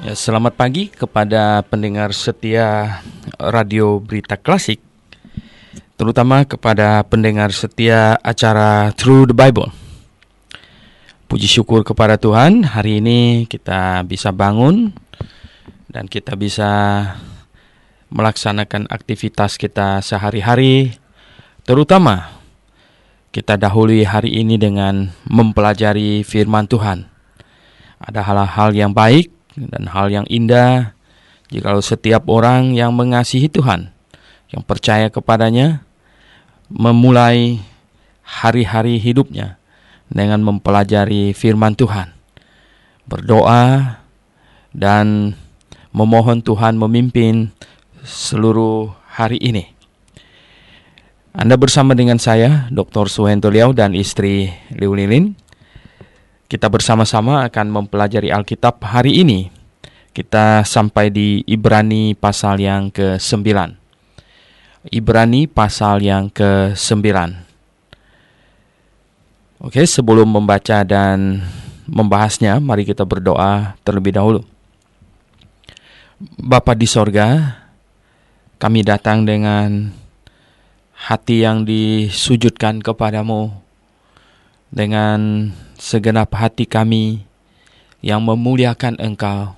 Ya, selamat pagi kepada pendengar setia Radio Berita Klasik, terutama kepada pendengar setia acara Through the Bible. Puji syukur kepada Tuhan, hari ini kita bisa bangun dan kita bisa melaksanakan aktivitas kita sehari-hari, terutama kita dahului hari ini dengan mempelajari firman Tuhan. Ada hal-hal yang baik dan hal yang indah jikalau setiap orang yang mengasihi Tuhan, yang percaya kepadanya, memulai hari-hari hidupnya dengan mempelajari firman Tuhan, berdoa dan memohon Tuhan memimpin seluruh hari ini. Anda bersama dengan saya, Dr. Suhento Liau dan istri Liu Lilin. Kita bersama-sama akan mempelajari Alkitab hari ini. Kita sampai di Ibrani pasal yang ke-9. Ibrani pasal yang ke-9. Oke, sebelum membaca dan membahasnya, mari kita berdoa terlebih dahulu. Bapa di sorga, kami datang dengan hati yang disujudkan kepadamu, dengan segenap hati kami yang memuliakan Engkau.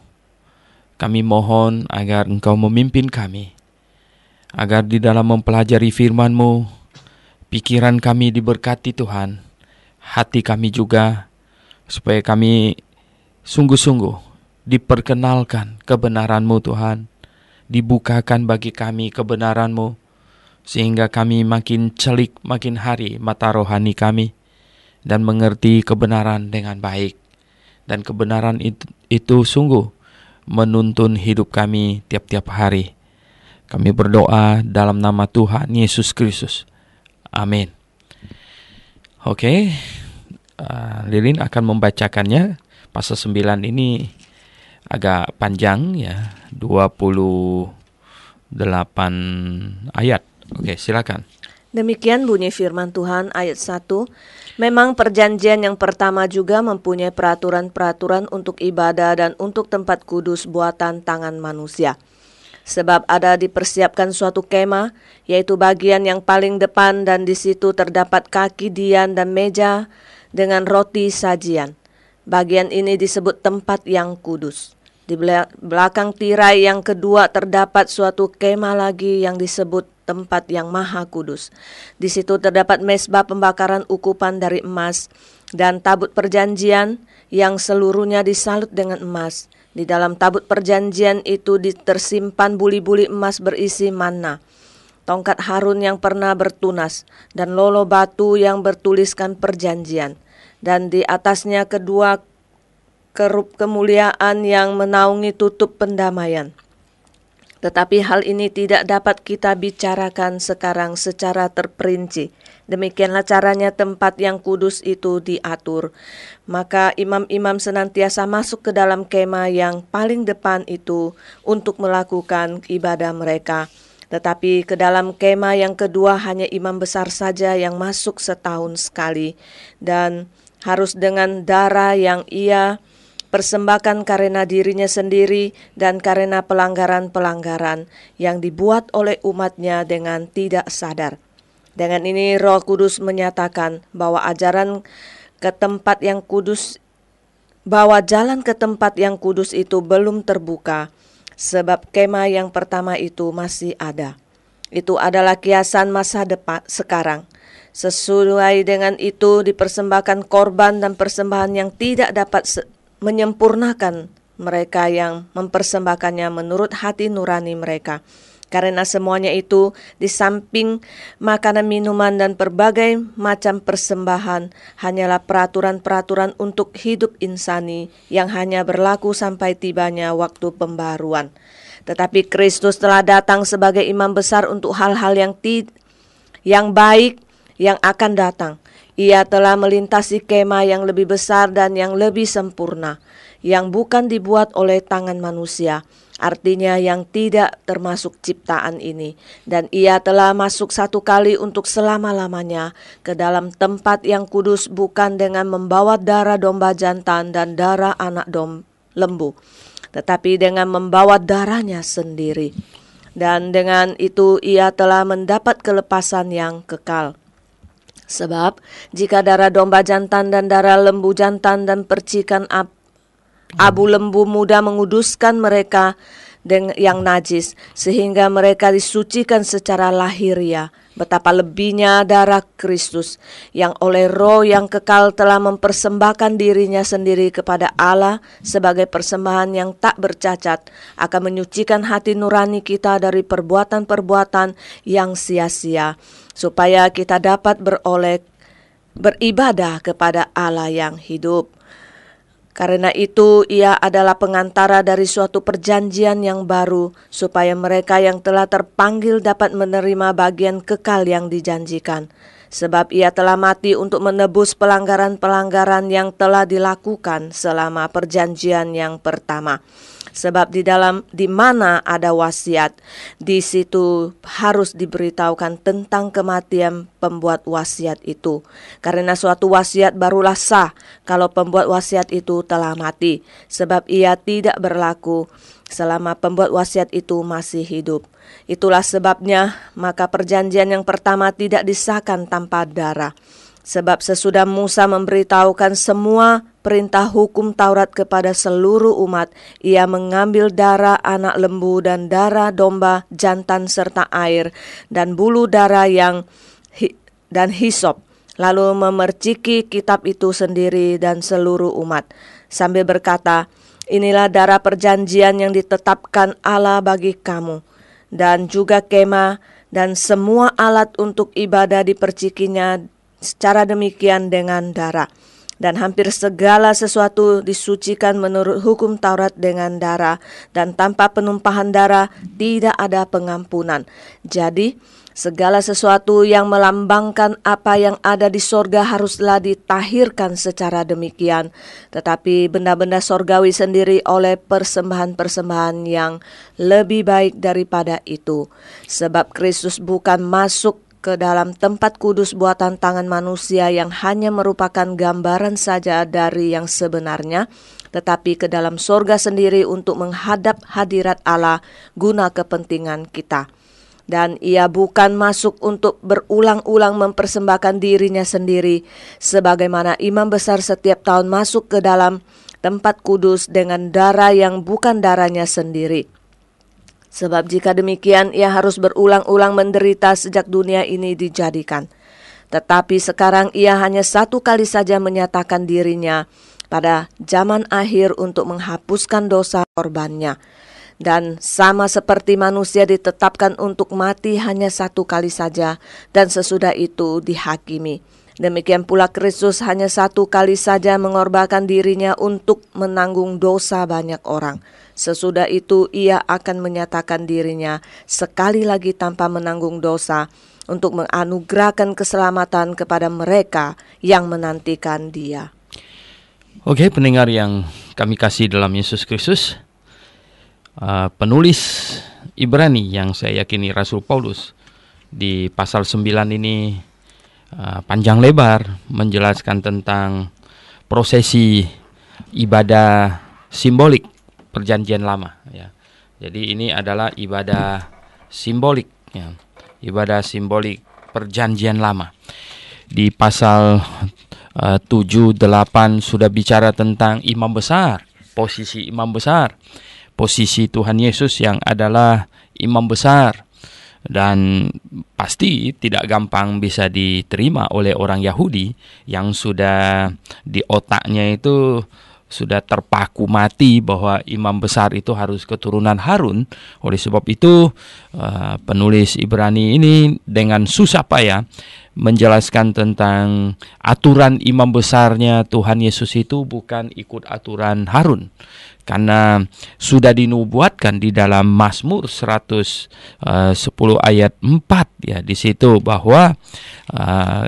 Kami mohon agar Engkau memimpin kami, agar di dalam mempelajari firman-Mu, pikiran kami diberkati Tuhan, hati kami juga, supaya kami sungguh-sungguh diperkenalkan kebenaran-Mu Tuhan, dibukakan bagi kami kebenaran-Mu, sehingga kami makin celik makin hari mata rohani kami, dan mengerti kebenaran dengan baik. Dan kebenaran itu sungguh menuntun hidup kami tiap-tiap hari. Kami berdoa dalam nama Tuhan Yesus Kristus. Amin. Oke, Lilin akan membacakannya. Pasal 9 ini agak panjang ya, 28 ayat. Oke, silakan. Demikian bunyi firman Tuhan ayat 1. Memang perjanjian yang pertama juga mempunyai peraturan-peraturan untuk ibadah dan untuk tempat kudus buatan tangan manusia. Sebab ada dipersiapkan suatu kemah, yaitu bagian yang paling depan, dan di situ terdapat kaki dian dan meja dengan roti sajian. Bagian ini disebut tempat yang kudus. Di belakang tirai yang kedua terdapat suatu kemah lagi yang disebut tempat yang maha kudus. Di situ terdapat mezbah pembakaran ukupan dari emas dan tabut perjanjian yang seluruhnya disalut dengan emas. Di dalam tabut perjanjian itu tersimpan buli-buli emas berisi manna, tongkat Harun yang pernah bertunas, dan lolo batu yang bertuliskan perjanjian. Dan di atasnya kedua kerup kemuliaan yang menaungi tutup pendamaian. Tetapi hal ini tidak dapat kita bicarakan sekarang secara terperinci. Demikianlah caranya tempat yang kudus itu diatur. Maka imam-imam senantiasa masuk ke dalam kemah yang paling depan itu untuk melakukan ibadah mereka. Tetapi ke dalam kemah yang kedua hanya imam besar saja yang masuk setahun sekali, dan harus dengan darah yang ia persembahkan karena dirinya sendiri dan karena pelanggaran-pelanggaran yang dibuat oleh umatnya dengan tidak sadar. Dengan ini Roh Kudus menyatakan bahwa jalan ke tempat yang kudus itu belum terbuka, sebab kemah yang pertama itu masih ada. Itu adalah kiasan masa depan sekarang. Sesuai dengan itu dipersembahkan korban dan persembahan yang tidak dapat menyempurnakan mereka yang mempersembahkannya menurut hati nurani mereka. Karena semuanya itu di samping makanan, minuman, dan berbagai macam persembahan hanyalah peraturan-peraturan untuk hidup insani yang hanya berlaku sampai tibanya waktu pembaruan. Tetapi Kristus telah datang sebagai imam besar untuk hal-hal yang baik yang akan datang. Ia telah melintasi kemah yang lebih besar dan yang lebih sempurna, yang bukan dibuat oleh tangan manusia, artinya yang tidak termasuk ciptaan ini. Dan ia telah masuk satu kali untuk selama-lamanya ke dalam tempat yang kudus, bukan dengan membawa darah domba jantan dan darah anak lembu, tetapi dengan membawa darahnya sendiri. Dan dengan itu ia telah mendapat kelepasan yang kekal. Sebab jika darah domba jantan dan darah lembu jantan dan percikan abu lembu muda menguduskan mereka yang najis, sehingga mereka disucikan secara lahiriah, betapa lebihnya darah Kristus yang oleh Roh yang kekal telah mempersembahkan dirinya sendiri kepada Allah sebagai persembahan yang tak bercacat, akan menyucikan hati nurani kita dari perbuatan-perbuatan yang sia-sia, supaya kita dapat beribadah kepada Allah yang hidup. Karena itu ia adalah pengantara dari suatu perjanjian yang baru, supaya mereka yang telah terpanggil dapat menerima bagian kekal yang dijanjikan. Sebab ia telah mati untuk menebus pelanggaran-pelanggaran yang telah dilakukan selama perjanjian yang pertama. Sebab di mana ada wasiat, di situ harus diberitahukan tentang kematian pembuat wasiat itu. Karena suatu wasiat barulah sah kalau pembuat wasiat itu telah mati, sebab ia tidak berlaku selama pembuat wasiat itu masih hidup. Itulah sebabnya maka perjanjian yang pertama tidak disahkan tanpa darah. Sebab sesudah Musa memberitahukan semua perintah hukum Taurat kepada seluruh umat, ia mengambil darah anak lembu dan darah domba jantan serta air dan bulu darah dan hisop, lalu memerciki kitab itu sendiri dan seluruh umat, sambil berkata, inilah darah perjanjian yang ditetapkan Allah bagi kamu, dan juga kemah dan semua alat untuk ibadah dipercikinya secara demikian dengan darah. Dan hampir segala sesuatu disucikan menurut hukum Taurat dengan darah, dan tanpa penumpahan darah tidak ada pengampunan. Jadi segala sesuatu yang melambangkan apa yang ada di sorga haruslah ditahirkan secara demikian, tetapi benda-benda sorgawi sendiri oleh persembahan-persembahan yang lebih baik daripada itu. Sebab Kristus bukan masuk ke dalam tempat kudus buatan tangan manusia yang hanya merupakan gambaran saja dari yang sebenarnya, tetapi ke dalam sorga sendiri untuk menghadap hadirat Allah guna kepentingan kita. Dan ia bukan masuk untuk berulang-ulang mempersembahkan dirinya sendiri, sebagaimana imam besar setiap tahun masuk ke dalam tempat kudus dengan darah yang bukan darahnya sendiri. Sebab jika demikian ia harus berulang-ulang menderita sejak dunia ini dijadikan. Tetapi sekarang ia hanya satu kali saja menyatakan dirinya pada zaman akhir untuk menghapuskan dosa korbannya. Dan sama seperti manusia ditetapkan untuk mati hanya satu kali saja, dan sesudah itu dihakimi. Demikian pula Kristus hanya satu kali saja mengorbankan dirinya untuk menanggung dosa banyak orang. Sesudah itu ia akan menyatakan dirinya sekali lagi tanpa menanggung dosa untuk menganugerahkan keselamatan kepada mereka yang menantikan Dia. Oke, pendengar yang kami kasih dalam Yesus Kristus, penulis Ibrani yang saya yakini Rasul Paulus di pasal 9 ini panjang lebar menjelaskan tentang prosesi ibadah simbolik perjanjian lama, ya. Jadi ini adalah ibadah simbolik, ya. Ibadah simbolik perjanjian lama. Di pasal 7, 8 sudah bicara tentang imam besar, posisi imam besar, posisi Tuhan Yesus yang adalah imam besar, dan pasti tidak gampang bisa diterima oleh orang Yahudi yang sudah di otaknya itu sudah terpaku mati bahwa imam besar itu harus keturunan Harun. Oleh sebab itu penulis Ibrani ini dengan susah payah menjelaskan tentang aturan imam besarnya Tuhan Yesus itu bukan ikut aturan Harun. Karena sudah dinubuatkan di dalam Mazmur 110 ayat 4, ya, di situ bahwa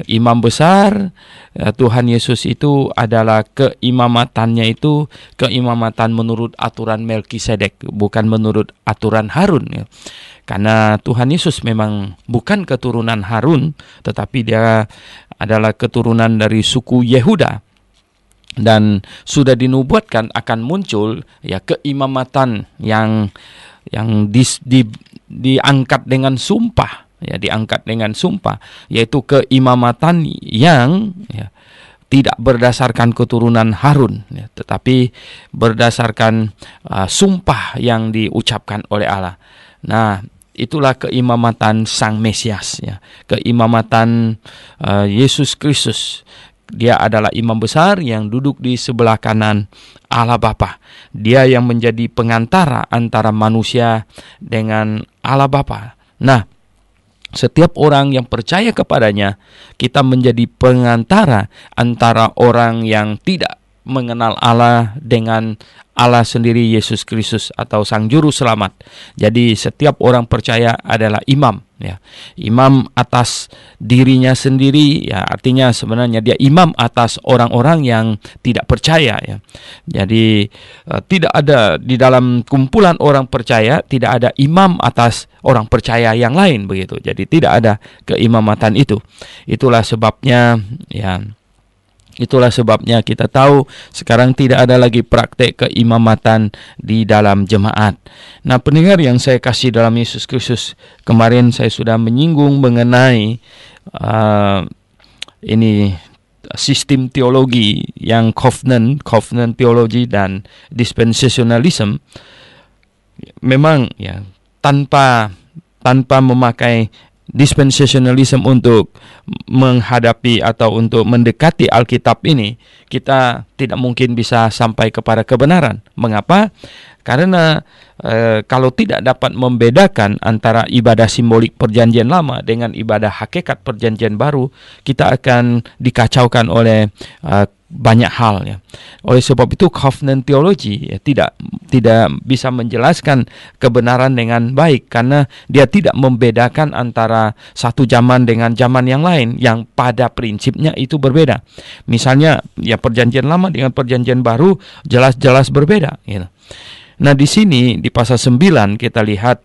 imam besar Tuhan Yesus itu adalah keimamatannya itu keimamatan menurut aturan Melkisedek, bukan menurut aturan Harun, ya. Karena Tuhan Yesus memang bukan keturunan Harun, tetapi dia adalah keturunan dari suku Yehuda. dan sudah dinubuatkan akan muncul ya keimamatan yang diangkat dengan sumpah, ya, diangkat dengan sumpah, yaitu keimamatan yang tidak berdasarkan keturunan Harun, ya, tetapi berdasarkan sumpah yang diucapkan oleh Allah. Nah, itulah keimamatan Sang Mesias, ya, keimamatan Yesus Kristus. Dia adalah imam besar yang duduk di sebelah kanan Allah Bapa. Dia yang menjadi pengantara antara manusia dengan Allah Bapa. Nah, setiap orang yang percaya kepadanya, kita menjadi pengantara antara orang yang tidak mengenal Allah dengan Allah sendiri, Yesus Kristus atau Sang Juru Selamat. Jadi setiap orang percaya adalah imam, ya. Imam atas dirinya sendiri, ya, artinya sebenarnya dia imam atas orang-orang yang tidak percaya, ya. Jadi tidak ada di dalam kumpulan orang percaya, tidak ada imam atas orang percaya yang lain, begitu. Jadi tidak ada keimamatan itu. Itulah sebabnya, ya, itulah sebabnya kita tahu sekarang tidak ada lagi praktek keimamatan di dalam jemaat. Nah, pendengar yang saya kasih dalam Yesus Kristus, kemarin saya sudah menyinggung mengenai ini sistem teologi yang covenant teologi dan dispensationalism. Memang, ya, tanpa memakai dispensationalism untuk menghadapi atau untuk mendekati Alkitab ini, kita tidak mungkin bisa sampai kepada kebenaran. Mengapa? Karena kalau tidak dapat membedakan antara ibadah simbolik perjanjian lama dengan ibadah hakikat perjanjian baru, kita akan dikacaukan oleh banyak hal, ya. Oleh sebab itu covenant theology, ya, tidak bisa menjelaskan kebenaran dengan baik karena dia tidak membedakan antara satu zaman dengan zaman yang lain yang pada prinsipnya itu berbeda. Misalnya, ya, perjanjian lama dengan perjanjian baru jelas-jelas berbeda, gitu. Nah, di sini di pasal 9 kita lihat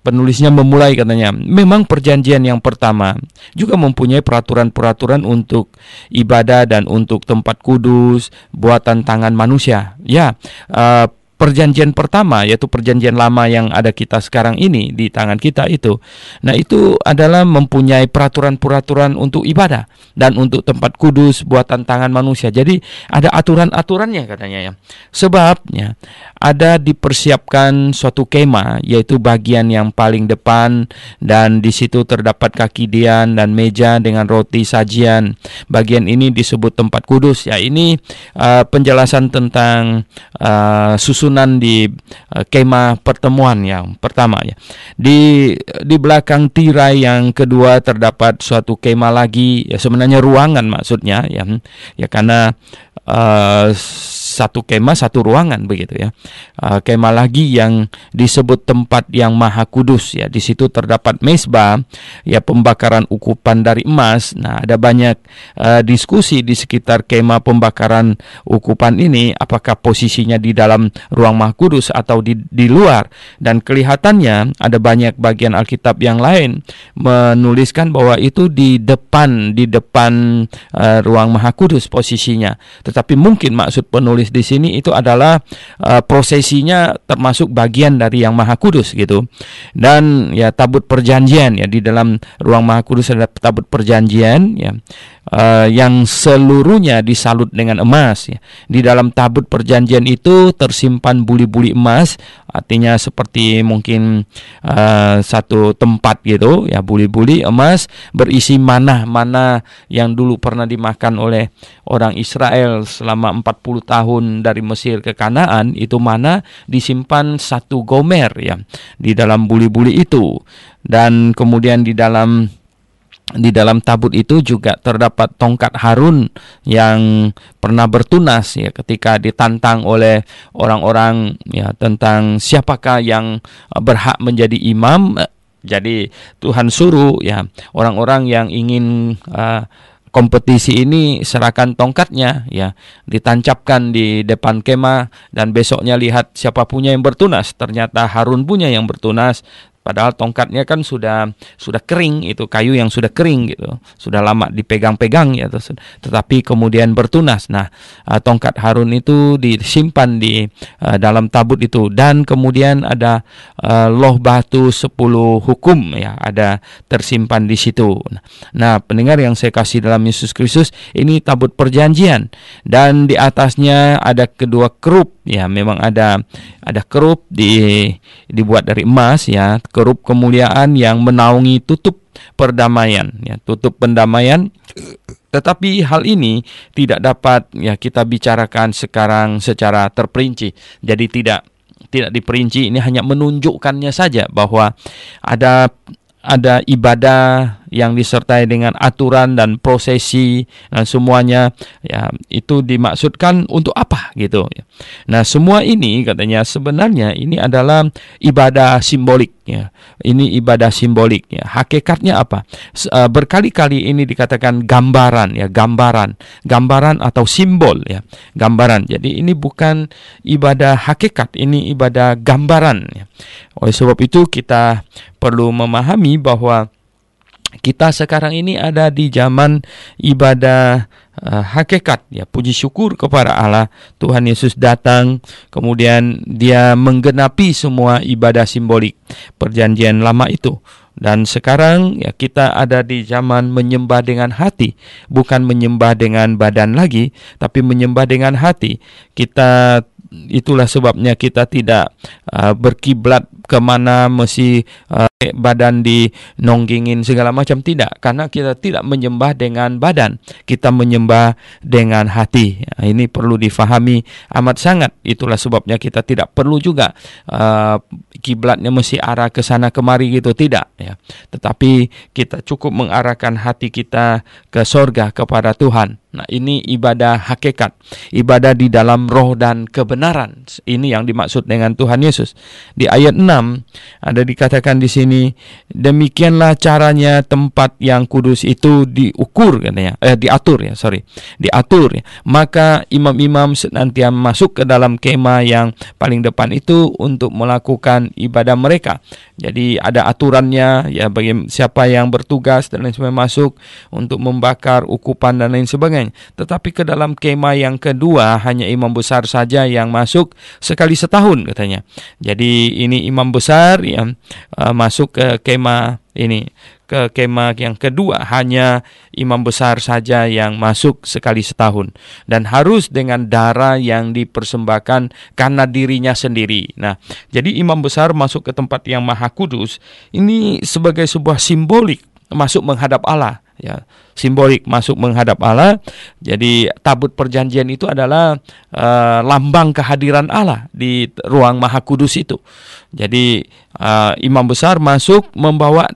penulisnya memulai, katanya, memang perjanjian yang pertama juga mempunyai peraturan-peraturan untuk ibadah dan untuk tempat kudus buatan tangan manusia. Ya, perjanjian pertama, yaitu perjanjian lama yang ada kita sekarang ini di tangan kita itu. Nah, itu adalah mempunyai peraturan-peraturan untuk ibadah dan untuk tempat kudus buatan tangan manusia. Jadi ada aturan-aturannya, katanya, ya. Sebabnya ada dipersiapkan suatu kemah, yaitu bagian yang paling depan, dan di situ terdapat kaki dian dan meja dengan roti sajian. Bagian ini disebut tempat kudus. Ya, ini penjelasan tentang susunan di kemah pertemuan yang pertama, ya. Di belakang tirai yang kedua terdapat suatu kemah lagi, ya, sebenarnya ruangan maksudnya, ya. Ya, karena satu kemah satu ruangan, begitu, ya. Kemah lagi yang disebut tempat yang maha kudus, ya. Di situ terdapat mezbah, ya, pembakaran ukupan dari emas. Nah, ada banyak diskusi di sekitar kemah pembakaran ukupan ini, apakah posisinya di dalam ruang maha kudus atau di luar. Dan kelihatannya ada banyak bagian Alkitab yang lain menuliskan bahwa itu di depan ruang maha kudus posisinya. Tetapi mungkin maksud penulis di sini itu adalah prosesinya termasuk bagian dari yang maha kudus, gitu. Dan, ya, tabut perjanjian, ya, di dalam ruang maha kudus ada tabut perjanjian, ya, yang seluruhnya disalut dengan emas, ya. Di dalam tabut perjanjian itu tersimpan buli-buli emas, artinya seperti mungkin satu tempat, gitu, ya, buli-buli emas berisi manah yang dulu pernah dimakan oleh orang Israel selama 40 tahun dari Mesir ke Kanaan. Itu mana disimpan satu gomer, ya, di dalam buli-buli itu. Dan kemudian di dalam tabut itu juga terdapat tongkat Harun yang pernah bertunas, ya, ketika ditantang oleh orang-orang, ya, tentang siapakah yang berhak menjadi imam. Jadi Tuhan suruh, ya, orang-orang yang ingin kompetisi ini serahkan tongkatnya, ya, ditancapkan di depan kemah, dan besoknya lihat siapa punya yang bertunas. Ternyata Harun punya yang bertunas. Padahal tongkatnya kan sudah kering, itu kayu yang sudah kering gitu, sudah lama dipegang-pegang ya, tetapi kemudian bertunas. Nah, tongkat Harun itu disimpan di dalam tabut itu, dan kemudian ada loh batu 10 hukum ya, ada tersimpan di situ. Nah, pendengar yang saya kasih dalam Yesus Kristus, ini tabut perjanjian, dan di atasnya ada kedua kerup ya, memang ada kerup dibuat dari emas ya, kerup kemuliaan yang menaungi tutup perdamaian ya, tutup pendamaian. Tetapi hal ini tidak dapat ya kita bicarakan sekarang secara terperinci. Jadi tidak diperinci, ini hanya menunjukkannya saja bahwa ada ibadah yang disertai dengan aturan dan prosesi dan semuanya ya, itu dimaksudkan untuk apa gitu ya. Nah, semua ini katanya sebenarnya ini adalah ibadah simbolik ya. Ini ibadah simbolik ya. Hakikatnya apa? Berkali-kali ini dikatakan gambaran ya, gambaran atau simbol ya, gambaran. Jadi ini bukan ibadah hakikat, ini ibadah gambaran ya. Oleh sebab itu kita perlu memahami bahwa kita sekarang ini ada di zaman ibadah hakikat ya, puji syukur kepada Allah. Tuhan Yesus datang, kemudian dia menggenapi semua ibadah simbolik perjanjian lama itu. Dan sekarang ya kita ada di zaman menyembah dengan hati, bukan menyembah dengan badan lagi, tapi menyembah dengan hati. Itulah sebabnya kita tidak berkiblat kemana, mesti badan dinonggingin segala macam, tidak. Karena kita tidak menyembah dengan badan, kita menyembah dengan hati. Ini perlu difahami amat sangat. Itulah sebabnya kita tidak perlu juga kiblatnya mesti arah ke sana kemari gitu, tidak ya. Tetapi kita cukup mengarahkan hati kita ke sorga, kepada Tuhan. Nah, ini ibadah hakikat, ibadah di dalam roh dan kebenaran. Ini yang dimaksud dengan Tuhan Yesus. Di ayat 6 ada dikatakan di sini, demikianlah caranya tempat yang kudus itu diatur ya. Maka imam-imam senantiasa masuk ke dalam kemah yang paling depan itu untuk melakukan ibadah mereka. Jadi ada aturannya ya, bagi siapa yang bertugas dan lain sebagainya masuk untuk membakar ukupan dan lain sebagainya. Tetapi ke dalam kemah yang kedua hanya imam besar saja yang masuk sekali setahun katanya. Jadi ini imam besar yang masuk ke kemah ini. Ke kemah yang kedua hanya imam besar saja yang masuk sekali setahun, dan harus dengan darah yang dipersembahkan karena dirinya sendiri. Nah, jadi imam besar masuk ke tempat yang maha kudus ini sebagai sebuah simbolik masuk menghadap Allah ya, simbolik masuk menghadap Allah. Jadi tabut perjanjian itu adalah lambang kehadiran Allah di ruang maha kudus itu. Jadi imam besar masuk membawa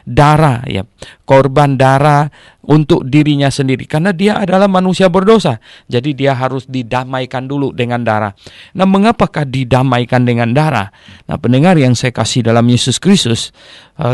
darah ya, korban darah untuk dirinya sendiri, karena dia adalah manusia berdosa. Jadi dia harus didamaikan dulu dengan darah. Nah, mengapakah didamaikan dengan darah? Nah, pendengar yang saya kasih dalam Yesus Kristus,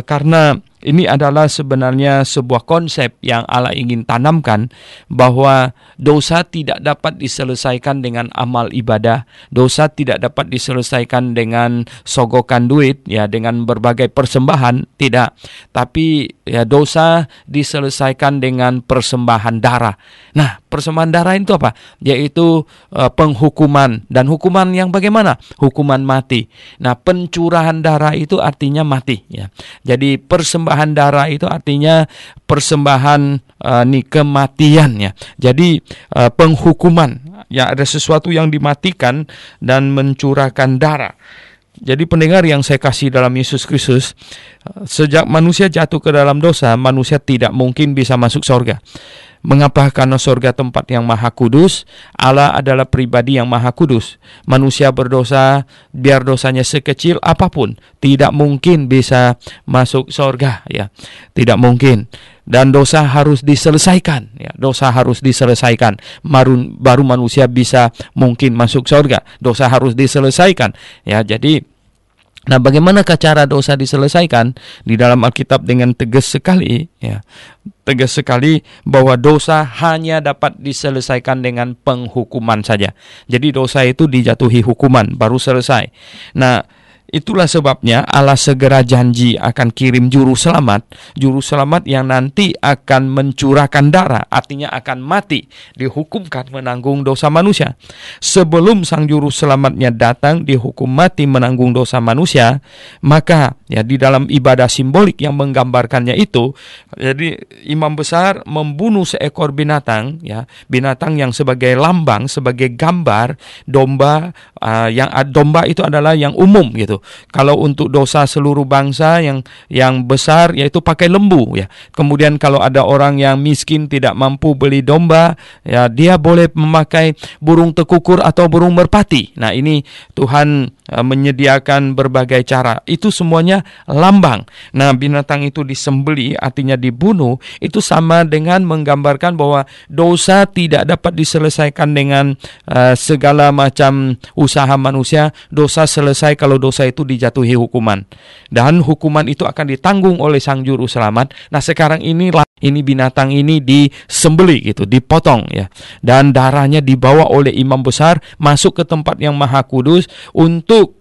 karena ini adalah sebenarnya sebuah konsep yang Allah ingin tanamkan, bahwa dosa tidak dapat diselesaikan dengan amal ibadah, dosa tidak dapat diselesaikan dengan sogokan duit ya, dengan berbagai persembahan, tidak. Tapi ya, dosa diselesaikan dengan persembahan darah. Nah, persembahan darah itu apa? Yaitu penghukuman, dan hukuman yang bagaimana? Hukuman mati. Nah, pencurahan darah itu artinya mati ya. Jadi persembahan darah itu artinya persembahan kematian ya. Jadi penghukuman ya, ada sesuatu yang dimatikan dan mencurahkan darah. Jadi pendengar yang saya kasih dalam Yesus Kristus, sejak manusia jatuh ke dalam dosa, manusia tidak mungkin bisa masuk surga. Mengapa? Karena surga tempat yang maha kudus, Allah adalah pribadi yang maha kudus. Manusia berdosa, biar dosanya sekecil apapun, tidak mungkin bisa masuk surga ya. Tidak mungkin. Dan dosa harus diselesaikan ya. Dosa harus diselesaikan, baru manusia bisa mungkin masuk surga. Dosa harus diselesaikan ya. Jadi nah, bagaimanakah cara dosa diselesaikan? Di dalam Alkitab dengan tegas sekali ya. Tegas sekali bahwa dosa hanya dapat diselesaikan dengan penghukuman saja. Jadi dosa itu dijatuhi hukuman baru selesai. Nah, itulah sebabnya Allah segera janji akan kirim juru selamat yang nanti akan mencurahkan darah, artinya akan mati, dihukumkan menanggung dosa manusia. Sebelum sang juru selamatnya datang dihukum mati menanggung dosa manusia, maka ya di dalam ibadah simbolik yang menggambarkannya itu, jadi imam besar membunuh seekor binatang, ya, binatang yang sebagai lambang, sebagai gambar domba. Yang domba itu adalah yang umum gitu. Kalau untuk dosa seluruh bangsa yang besar yaitu pakai lembu, ya. Kemudian kalau ada orang yang miskin tidak mampu beli domba, ya dia boleh memakai burung tekukur atau burung merpati. Nah, ini Tuhan menyediakan berbagai cara. Itu semuanya lambang. Nah, binatang itu disembeli, artinya dibunuh, itu sama dengan menggambarkan bahwa dosa tidak dapat diselesaikan dengan segala macam usaha manusia. Dosa selesai kalau dosa itu dijatuhi hukuman. Dan hukuman itu akan ditanggung oleh sang juru selamat. Nah, sekarang ini binatang ini disembeli gitu, dipotong, ya. Dan darahnya dibawa oleh imam besar masuk ke tempat yang maha kudus untuk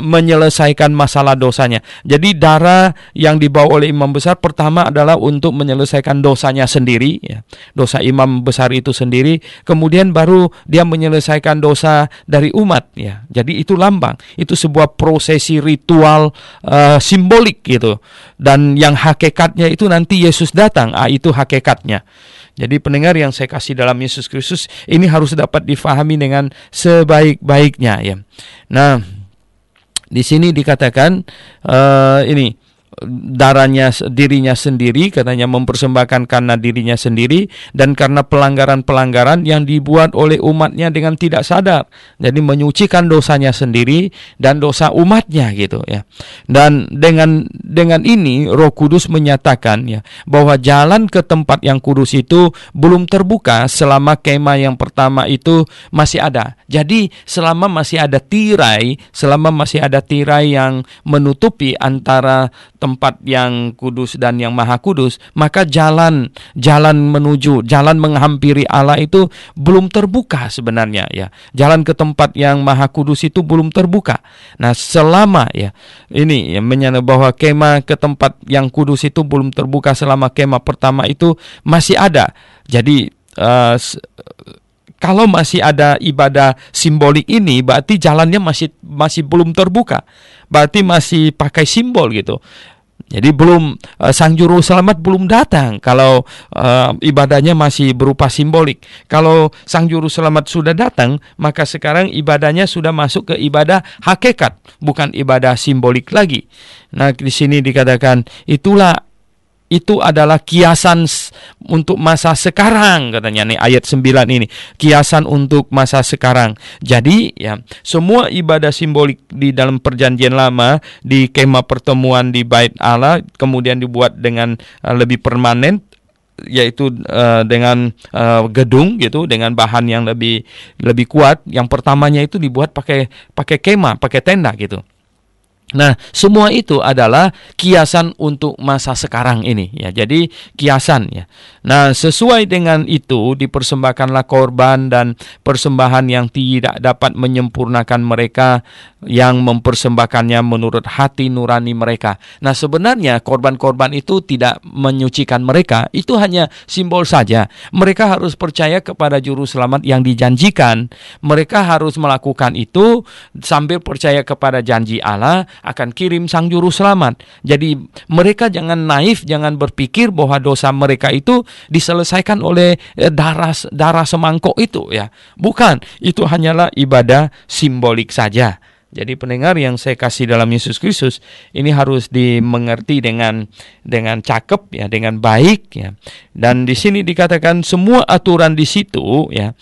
menyelesaikan masalah dosanya. Jadi darah yang dibawa oleh imam besar pertama adalah untuk menyelesaikan dosanya sendiri, ya. Dosa imam besar itu sendiri, kemudian baru dia menyelesaikan dosa dari umat, ya. Jadi itu lambang, itu sebuah prosesi ritual simbolik gitu. Dan yang hakikatnya itu nanti Yesus datang, itu hakikatnya. Jadi pendengar yang saya kasih dalam Yesus Kristus, ini harus dapat difahami dengan sebaik-baiknya, ya. Nah, di sini dikatakan ini dirinya sendiri, katanya mempersembahkan karena dirinya sendiri dan karena pelanggaran-pelanggaran yang dibuat oleh umatnya dengan tidak sadar. Jadi menyucikan dosanya sendiri dan dosa umatnya gitu, ya. Dan dengan ini Roh Kudus menyatakan, ya, bahwa jalan ke tempat yang kudus itu belum terbuka selama kemah yang pertama itu masih ada. Jadi selama masih ada tirai yang menutupi antara tempat yang kudus dan yang maha kudus, maka jalan menghampiri Allah itu belum terbuka sebenarnya, ya. Jalan ke tempat yang maha kudus itu belum terbuka. Nah, selama ini menyatakan bahwa kemah ke tempat yang kudus itu belum terbuka selama kemah pertama itu masih ada. Jadi kalau masih ada ibadah simbolik ini, berarti jalannya masih belum terbuka. Berarti masih pakai simbol gitu. Jadi sang juru selamat belum datang kalau ibadahnya masih berupa simbolik. Kalau sang juru selamat sudah datang, maka sekarang ibadahnya sudah masuk ke ibadah hakikat, bukan ibadah simbolik lagi. Nah, di sini dikatakan itu adalah kiasan untuk masa sekarang, katanya nih ayat 9 ini. Kiasan untuk masa sekarang. Jadi, ya, semua ibadah simbolik di dalam perjanjian lama di kemah pertemuan di Bait Allah kemudian dibuat dengan lebih permanen, yaitu dengan gedung gitu, dengan bahan yang lebih kuat. Yang pertamanya itu dibuat pakai kemah, pakai tenda gitu. Nah, semua itu adalah kiasan untuk masa sekarang ini, ya. Jadi kiasan, ya. Nah, sesuai dengan itu dipersembahkanlah korban dan persembahan yang tidak dapat menyempurnakan mereka yang mempersembahkannya menurut hati nurani mereka. Nah, sebenarnya korban-korban itu tidak menyucikan mereka, itu hanya simbol saja. Mereka harus percaya kepada juru selamat yang dijanjikan. Mereka harus melakukan itu sambil percaya kepada janji Allah akan kirim sang juru selamat. Jadi mereka jangan naif, jangan berpikir bahwa dosa mereka itu diselesaikan oleh darah semangkok itu, ya. Bukan, itu hanyalah ibadah simbolik saja. Jadi pendengar yang saya kasih dalam Yesus Kristus, ini harus dimengerti dengan cakep, ya, dengan baik, ya. Dan di sini dikatakan semua aturan di situ, ya,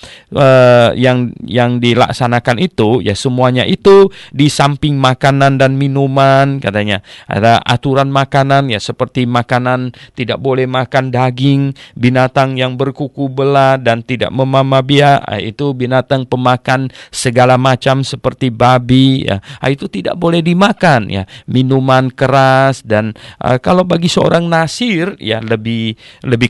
yang dilaksanakan itu, ya, semuanya itu di samping makanan dan minuman, katanya ada aturan makanan, ya, seperti makanan tidak boleh makan daging binatang yang berkuku belah dan tidak memamah biak, itu binatang pemakan segala macam seperti babi, babi, ya, itu tidak boleh dimakan, ya. Minuman keras dan kalau bagi seorang nasir, ya lebih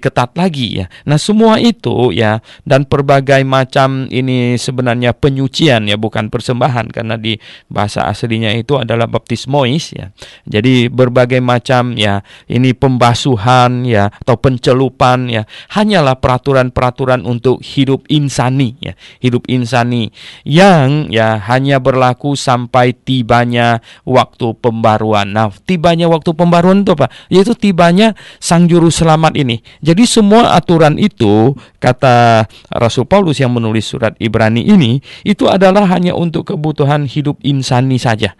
ketat lagi, ya. Nah, semua itu, ya, dan berbagai macam ini sebenarnya penyucian, ya, bukan persembahan, karena di bahasa aslinya itu adalah baptismois, ya. Jadi berbagai macam, ya, ini pembasuhan, ya, atau pencelupan, ya, hanyalah peraturan-peraturan untuk hidup insani, ya, hidup insani yang, ya, hanya berlaku sampai tibanya waktu pembaruan. Nah, tibanya waktu pembaruan itu apa? Yaitu tibanya Sang Juru Selamat ini. Jadi semua aturan itu, kata Rasul Paulus yang menulis surat Ibrani ini, itu adalah hanya untuk kebutuhan hidup insani saja.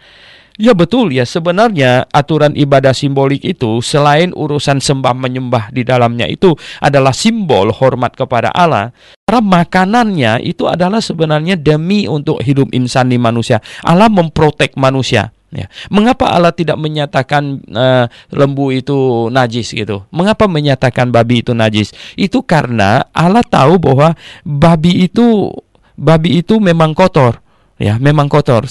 Ya betul, ya, sebenarnya aturan ibadah simbolik itu selain urusan sembah menyembah di dalamnya itu adalah simbol hormat kepada Allah. Karena makanannya itu adalah sebenarnya demi untuk hidup insani manusia. Allah memprotek manusia. Ya. Mengapa Allah tidak menyatakan lembu itu najis gitu? Mengapa menyatakan babi itu najis? Itu karena Allah tahu bahwa babi itu memang kotor. Ya, memang kotor.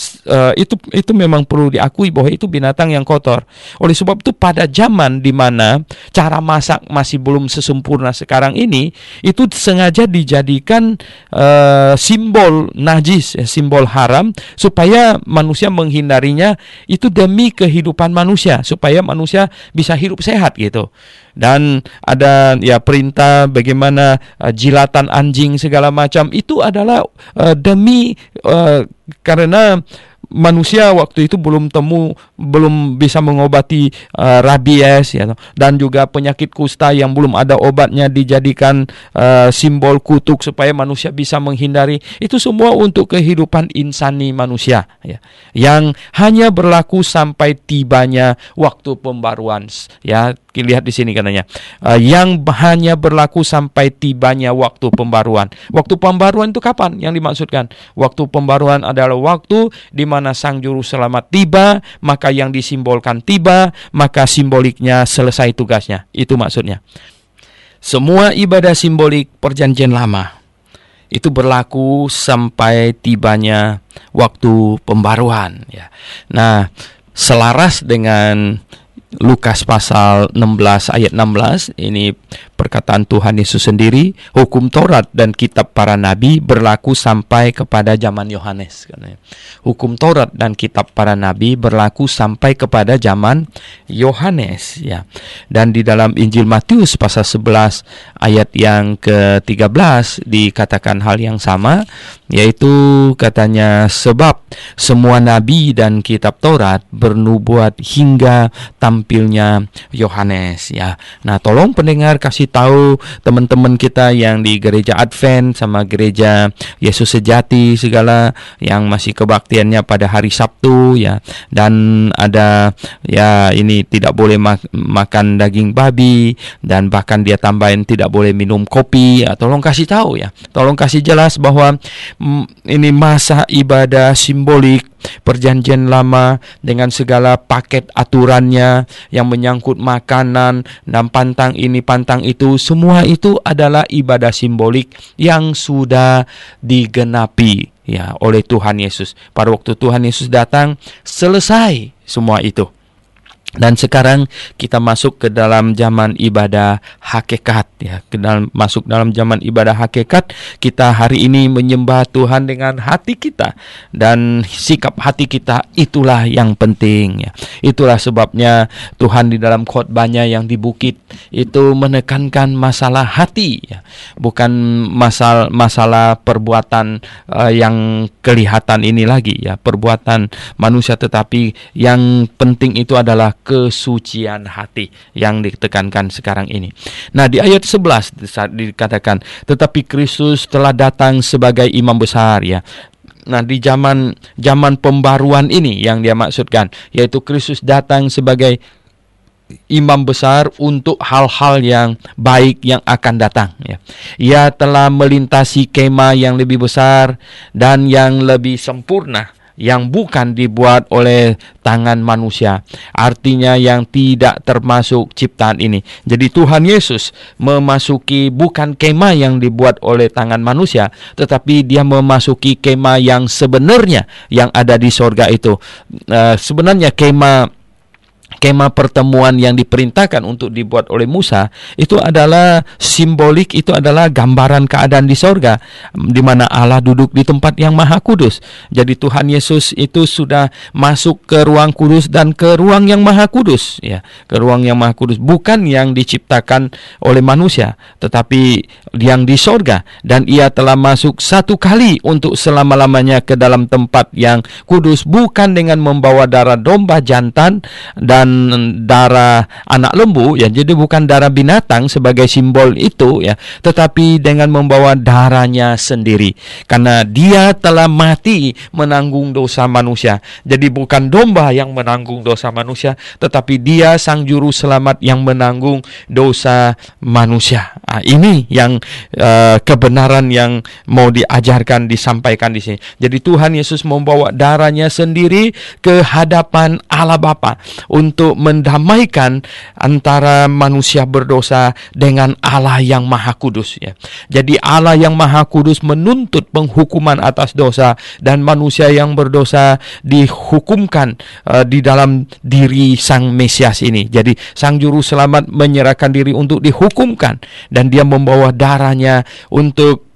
Itu memang perlu diakui bahwa itu binatang yang kotor. Oleh sebab itu pada zaman di mana cara masak masih belum sesempurna sekarang ini, itu sengaja dijadikan simbol najis, ya, simbol haram, supaya manusia menghindarinya. Itu demi kehidupan manusia, supaya manusia bisa hidup sehat gitu. Dan ada, ya, perintah bagaimana jilatan anjing segala macam itu adalah demi karena manusia waktu itu belum bisa mengobati rabies, ya, dan juga penyakit kusta yang belum ada obatnya dijadikan simbol kutuk supaya manusia bisa menghindari. Itu semua untuk kehidupan insani manusia, ya, yang hanya berlaku sampai tibanya waktu pembaruan. Ya, lihat di sini katanya, yang hanya berlaku sampai tibanya waktu pembaruan. Waktu pembaruan itu kapan yang dimaksudkan? Waktu pembaruan adalah waktu di mana Sang Juru Selamat tiba, maka yang disimbolkan tiba, maka simboliknya selesai tugasnya. Itu maksudnya. Semua ibadah simbolik Perjanjian Lama itu berlaku sampai tibanya waktu pembaruan, ya. Nah, selaras dengan Lukas pasal 16 ayat 16, ini perkataan Tuhan Yesus sendiri, hukum Taurat dan kitab para nabi berlaku sampai kepada zaman Yohanes. Hukum Taurat dan kitab para nabi berlaku sampai kepada zaman Yohanes, ya. Dan di dalam Injil Matius pasal 11 ayat yang ke-13 dikatakan hal yang sama, yaitu katanya, sebab semua nabi dan kitab Taurat bernubuat hingga tampilnya Yohanes, ya. Nah, tolong pendengar kasih tahu teman-teman kita yang di gereja Advent sama gereja Yesus Sejati segala, yang masih kebaktiannya pada hari Sabtu, ya. Dan ada, ya, ini tidak boleh makan daging babi, dan bahkan dia tambahin tidak boleh minum kopi, ya. Tolong kasih tahu, ya. Tolong kasih jelas bahwa ini masa ibadah simbolik Perjanjian Lama dengan segala paket aturannya yang menyangkut makanan dan pantang ini pantang itu, semua itu adalah ibadah simbolik yang sudah digenapi, ya, oleh Tuhan Yesus. Pada waktu Tuhan Yesus datang, selesai semua itu. Dan sekarang kita masuk ke dalam zaman ibadah hakikat, ya. Masuk dalam zaman ibadah hakikat. Kita hari ini menyembah Tuhan dengan hati kita, dan sikap hati kita itulah yang penting, ya. Itulah sebabnya Tuhan di dalam khotbahnya yang di bukit itu menekankan masalah hati, ya. Bukan masalah perbuatan yang kelihatan ini lagi, ya, perbuatan manusia, tetapi yang penting itu adalah kesucian hati yang ditekankan sekarang ini. Nah, di ayat 11 dikatakan, tetapi Kristus telah datang sebagai imam besar, ya. Nah, di zaman pembaruan ini yang dia maksudkan, yaitu Kristus datang sebagai imam besar untuk hal-hal yang baik yang akan datang, ya. Ia telah melintasi kemah yang lebih besar dan yang lebih sempurna yang bukan dibuat oleh tangan manusia. Artinya yang tidak termasuk ciptaan ini. Jadi Tuhan Yesus memasuki bukan kemah yang dibuat oleh tangan manusia, tetapi dia memasuki kemah yang sebenarnya yang ada di sorga itu. Sebenarnya kemah pertemuan yang diperintahkan untuk dibuat oleh Musa itu adalah simbolik, itu adalah gambaran keadaan di sorga, di mana Allah duduk di tempat yang maha kudus. Jadi Tuhan Yesus itu sudah masuk ke ruang kudus dan ke ruang yang maha kudus, ya, ke ruang yang maha kudus, bukan yang diciptakan oleh manusia, tetapi yang di sorga. Dan ia telah masuk satu kali untuk selama-lamanya ke dalam tempat yang kudus, bukan dengan membawa darah domba jantan dan darah anak lembu, ya, jadi bukan darah binatang sebagai simbol itu, ya, tetapi dengan membawa darahnya sendiri, karena dia telah mati menanggung dosa manusia. Jadi bukan domba yang menanggung dosa manusia, tetapi dia sang juru selamat yang menanggung dosa manusia. Ini yang kebenaran yang mau diajarkan, disampaikan di sini. Jadi Tuhan Yesus membawa darahnya sendiri ke hadapan Allah Bapa untuk mendamaikan antara manusia berdosa dengan Allah yang Maha Kudus, ya. Jadi Allah yang Maha Kudus menuntut penghukuman atas dosa, dan manusia yang berdosa dihukumkan di dalam diri Sang Mesias ini. Jadi Sang Juru Selamat menyerahkan diri untuk dihukumkan, dan dia membawa darahnya untuk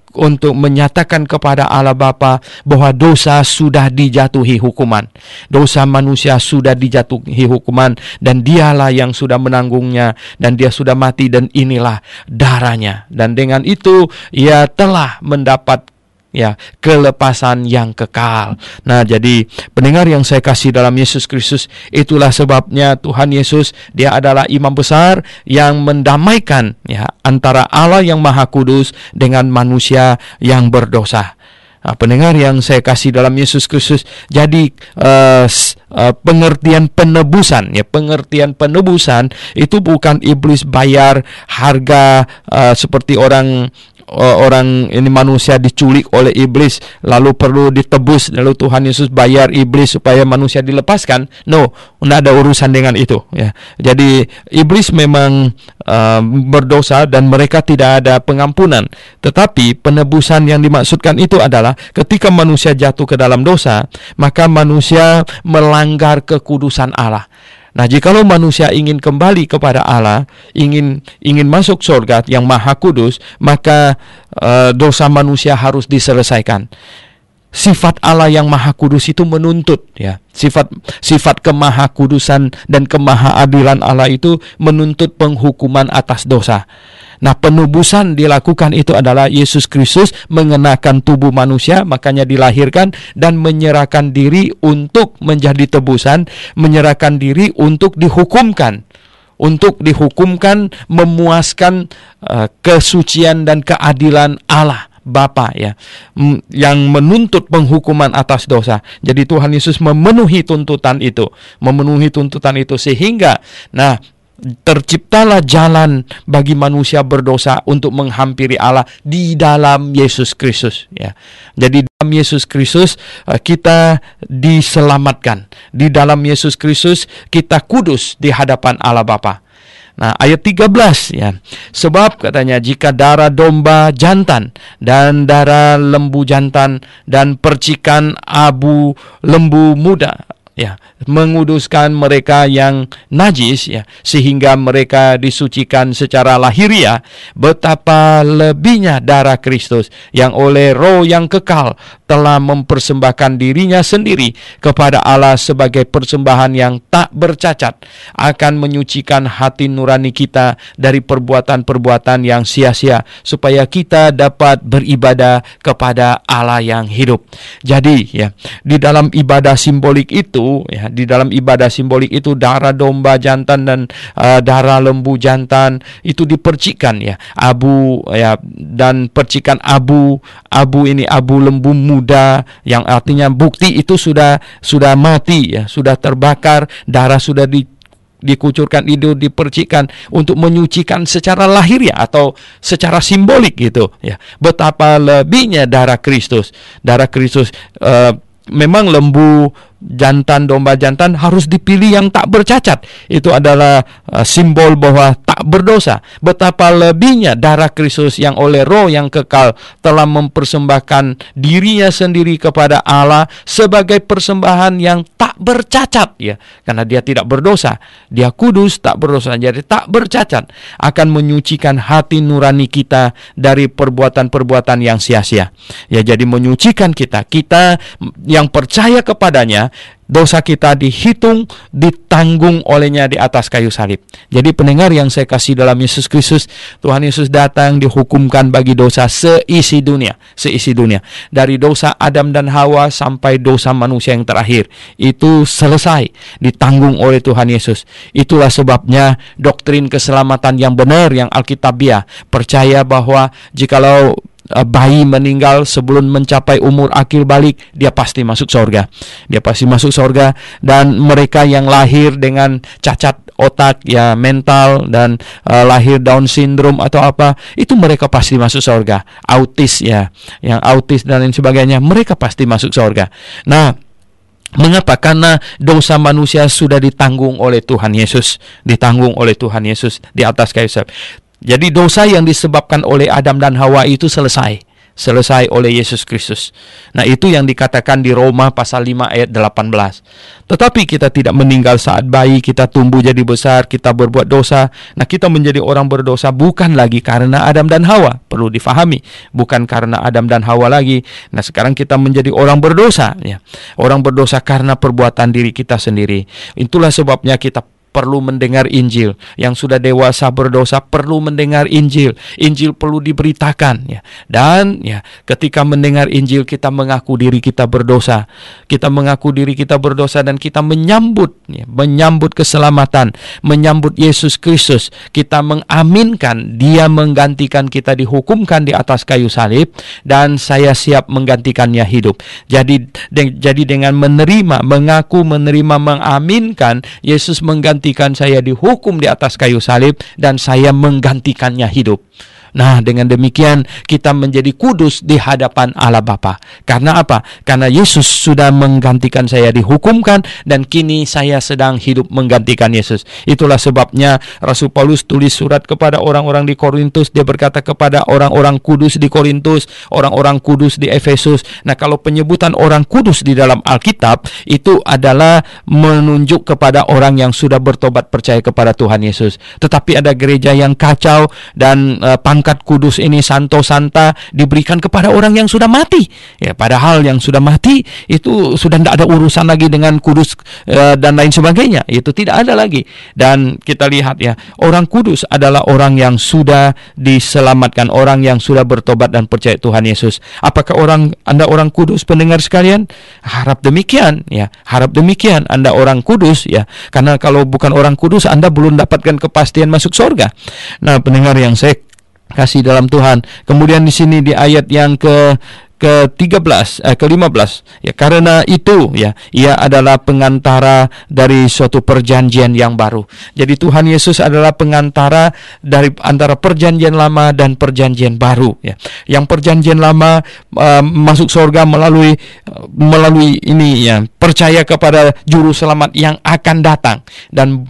menyatakan kepada Allah Bapa bahwa dosa sudah dijatuhi hukuman. Dosa manusia sudah dijatuhi hukuman, dan dialah yang sudah menanggungnya, dan dia sudah mati, dan inilah darahnya. Dan dengan itu ia telah mendapat, ya, kelepasan yang kekal. Nah, jadi pendengar yang saya kasih dalam Yesus Kristus, itulah sebabnya Tuhan Yesus, dia adalah imam besar yang mendamaikan, ya, antara Allah yang Maha Kudus dengan manusia yang berdosa. Nah, pendengar yang saya kasih dalam Yesus Kristus, jadi pengertian penebusan, ya, pengertian penebusan itu bukan iblis bayar harga seperti orang ini manusia diculik oleh iblis lalu perlu ditebus, lalu Tuhan Yesus bayar iblis supaya manusia dilepaskan. No, tidak ada urusan dengan itu, ya. Jadi iblis memang berdosa dan mereka tidak ada pengampunan, tetapi penebusan yang dimaksudkan itu adalah ketika manusia jatuh ke dalam dosa, maka manusia melanggar kekudusan Allah. Nah, jikalau manusia ingin kembali kepada Allah, ingin masuk surga yang Maha Kudus, maka dosa manusia harus diselesaikan. Sifat Allah yang Maha Kudus itu menuntut, ya, sifat kemahakudusan dan kemahaadilan Allah itu menuntut penghukuman atas dosa. Nah, penebusan dilakukan itu adalah Yesus Kristus mengenakan tubuh manusia, makanya dilahirkan dan menyerahkan diri untuk menjadi tebusan, menyerahkan diri untuk dihukumkan. Untuk dihukumkan memuaskan kesucian dan keadilan Allah Bapa, ya, yang menuntut penghukuman atas dosa. Jadi Tuhan Yesus memenuhi tuntutan itu, sehingga, nah, terciptalah jalan bagi manusia berdosa untuk menghampiri Allah di dalam Yesus Kristus, ya. Jadi dalam Yesus Kristus kita diselamatkan. Di dalam Yesus Kristus kita kudus di hadapan Allah Bapa. Nah, ayat 13, ya. Sebab katanya jika darah domba jantan dan darah lembu jantan dan percikan abu lembu muda, ya, menguduskan mereka yang najis, ya, sehingga mereka disucikan secara lahiriah, betapa lebihnya darah Kristus yang oleh Roh yang kekal telah mempersembahkan dirinya sendiri kepada Allah sebagai persembahan yang tak bercacat, akan menyucikan hati nurani kita dari perbuatan-perbuatan yang sia-sia, supaya kita dapat beribadah kepada Allah yang hidup. Jadi, ya, di dalam ibadah simbolik itu, ya, di dalam ibadah simbolik itu darah domba jantan dan darah lembu jantan itu dipercikan, ya, abu, ya, dan percikan abu ini abu lembu muda, yang artinya bukti itu sudah mati, ya, sudah terbakar, darah sudah dikucurkan, itu dipercikan untuk menyucikan secara lahiriah atau secara simbolik gitu, ya. Betapa lebihnya darah Kristus memang lembu jantan, domba jantan harus dipilih yang tak bercacat. Itu adalah simbol bahwa tak berdosa. Betapa lebihnya darah Kristus yang oleh Roh yang kekal telah mempersembahkan dirinya sendiri kepada Allah sebagai persembahan yang tak bercacat, ya. Karena dia tidak berdosa, dia kudus, tak berdosa, jadi tak bercacat, akan menyucikan hati nurani kita dari perbuatan-perbuatan yang sia-sia. Ya, jadi menyucikan kita yang percaya kepadanya, dosa kita dihitung, ditanggung olehnya di atas kayu salib. Jadi pendengar yang saya kasih dalam Yesus Kristus, Tuhan Yesus datang dihukumkan bagi dosa seisi dunia. Dari dosa Adam dan Hawa sampai dosa manusia yang terakhir. Itu selesai, ditanggung oleh Tuhan Yesus. Itulah sebabnya doktrin keselamatan yang benar, yang Alkitabiah, percaya bahwa jikalau bayi meninggal sebelum mencapai umur akil balik, dia pasti masuk surga. Dan mereka yang lahir dengan cacat otak, ya, mental, dan lahir Down syndrome atau apa, itu mereka pasti masuk surga. Autis, ya, yang autis dan lain sebagainya, mereka pasti masuk surga. Nah, mengapa? Karena dosa manusia sudah ditanggung oleh Tuhan Yesus, di atas kayu salib. Jadi dosa yang disebabkan oleh Adam dan Hawa itu selesai oleh Yesus Kristus. Nah, itu yang dikatakan di Roma pasal 5 ayat 18. Tetapi kita tidak meninggal saat bayi, kita tumbuh jadi besar, kita berbuat dosa. Nah, kita menjadi orang berdosa bukan lagi karena Adam dan Hawa. Perlu difahami, bukan karena Adam dan Hawa lagi. Nah, sekarang kita menjadi orang berdosa, ya. Orang berdosa karena perbuatan diri kita sendiri. Itulah sebabnya kita perlu mendengar Injil. Yang sudah dewasa berdosa perlu mendengar Injil. Injil perlu diberitakan, ya. Dan, ya, ketika mendengar Injil, kita mengaku diri kita berdosa. Dan kita menyambut keselamatan, menyambut Yesus Kristus. Kita mengaminkan Dia menggantikan kita, dihukumkan di atas kayu salib, dan saya siap menggantikannya hidup. Jadi dengan mengaku, mengaminkan, Yesus menggantikan saya, dihukum di atas kayu salib, dan saya menggantikannya hidup. Nah, dengan demikian kita menjadi kudus di hadapan Allah Bapa. Karena apa? Karena Yesus sudah menggantikan saya, dihukumkan, dan kini saya sedang hidup menggantikan Yesus. Itulah sebabnya Rasul Paulus tulis surat kepada orang-orang di Korintus. Dia berkata kepada orang-orang kudus di Korintus, orang-orang kudus di Efesus. Nah, kalau penyebutan orang kudus di dalam Alkitab itu adalah menunjuk kepada orang yang sudah bertobat percaya kepada Tuhan Yesus. Tetapi ada gereja yang kacau, dan pangkat kudus ini, santo santa, diberikan kepada orang yang sudah mati. Ya, padahal yang sudah mati itu sudah tidak ada urusan lagi dengan kudus dan lain sebagainya. Itu tidak ada lagi. Dan kita lihat, ya, orang kudus adalah orang yang sudah diselamatkan, orang yang sudah bertobat dan percaya Tuhan Yesus. Apakah Anda orang kudus, pendengar sekalian? Harap demikian, ya. Harap demikian Anda orang kudus, ya. Karena kalau bukan orang kudus, Anda belum dapatkan kepastian masuk surga. Nah, pendengar yang saya kasih dalam Tuhan. Kemudian di sini di ayat yang ke-15, ya, karena itu, ya, ia adalah pengantara dari suatu perjanjian yang baru. Jadi Tuhan Yesus adalah pengantara dari antara perjanjian lama dan perjanjian baru, ya. Yang perjanjian lama masuk surga melalui ini, ya, percaya kepada juru selamat yang akan datang, dan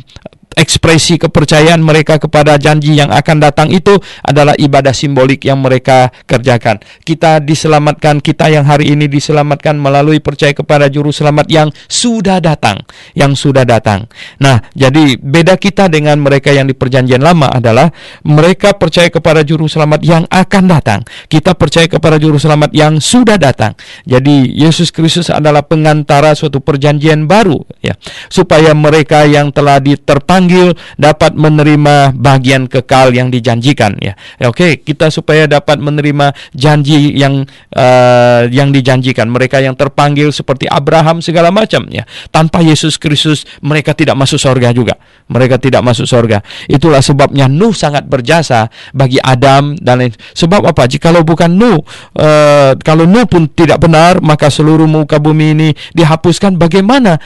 ekspresi kepercayaan mereka kepada janji yang akan datang itu adalah ibadah simbolik yang mereka kerjakan. Kita diselamatkan, kita yang hari ini diselamatkan melalui percaya kepada juru selamat yang sudah datang, Nah, jadi beda kita dengan mereka yang di perjanjian lama adalah mereka percaya kepada juru selamat yang akan datang. Kita percaya kepada juru selamat yang sudah datang. Jadi Yesus Kristus adalah pengantara suatu perjanjian baru, ya, supaya mereka yang telah terpanggil dapat menerima bagian kekal yang dijanjikan, ya. Oke, kita supaya dapat menerima janji yang dijanjikan. Mereka yang terpanggil seperti Abraham segala macam, ya. Tanpa Yesus Kristus mereka tidak masuk surga juga. Itulah sebabnya Nuh sangat berjasa bagi Adam dan lain. Sebab apa? Jikalau bukan Nuh, kalau Nuh pun tidak benar, maka seluruh muka bumi ini dihapuskan. Bagaimana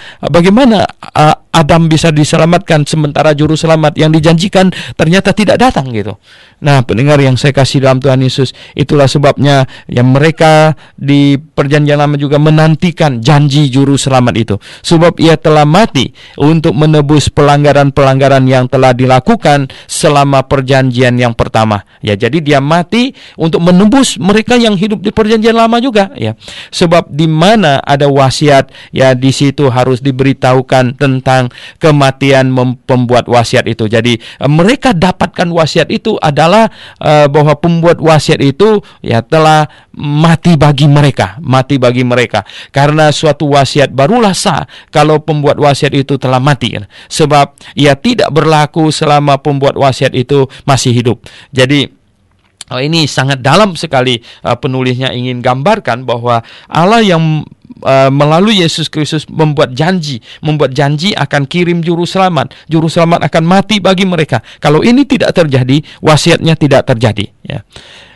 Adam bisa diselamatkan sementara juru selamat yang dijanjikan ternyata tidak datang, gitu. Nah, pendengar yang saya kasih dalam Tuhan Yesus, itulah sebabnya yang mereka di perjanjian lama juga menantikan janji juru selamat itu. Sebab ia telah mati untuk menebus pelanggaran-pelanggaran yang telah dilakukan selama perjanjian yang pertama. Ya, jadi dia mati untuk menebus mereka yang hidup di perjanjian lama juga, ya. Sebab di mana ada wasiat, ya di situ harus diberitahukan tentang kematian pembuat wasiat itu. Jadi mereka dapatkan wasiat itu adalah bahwa pembuat wasiat itu ya telah mati bagi mereka, karena suatu wasiat barulah sah kalau pembuat wasiat itu telah mati, sebab ia tidak berlaku selama pembuat wasiat itu masih hidup. Jadi ini sangat dalam sekali penulisnya ingin gambarkan bahwa Allah yang melalui Yesus Kristus membuat janji akan kirim juru selamat akan mati bagi mereka. Kalau ini tidak terjadi, wasiatnya tidak terjadi, ya.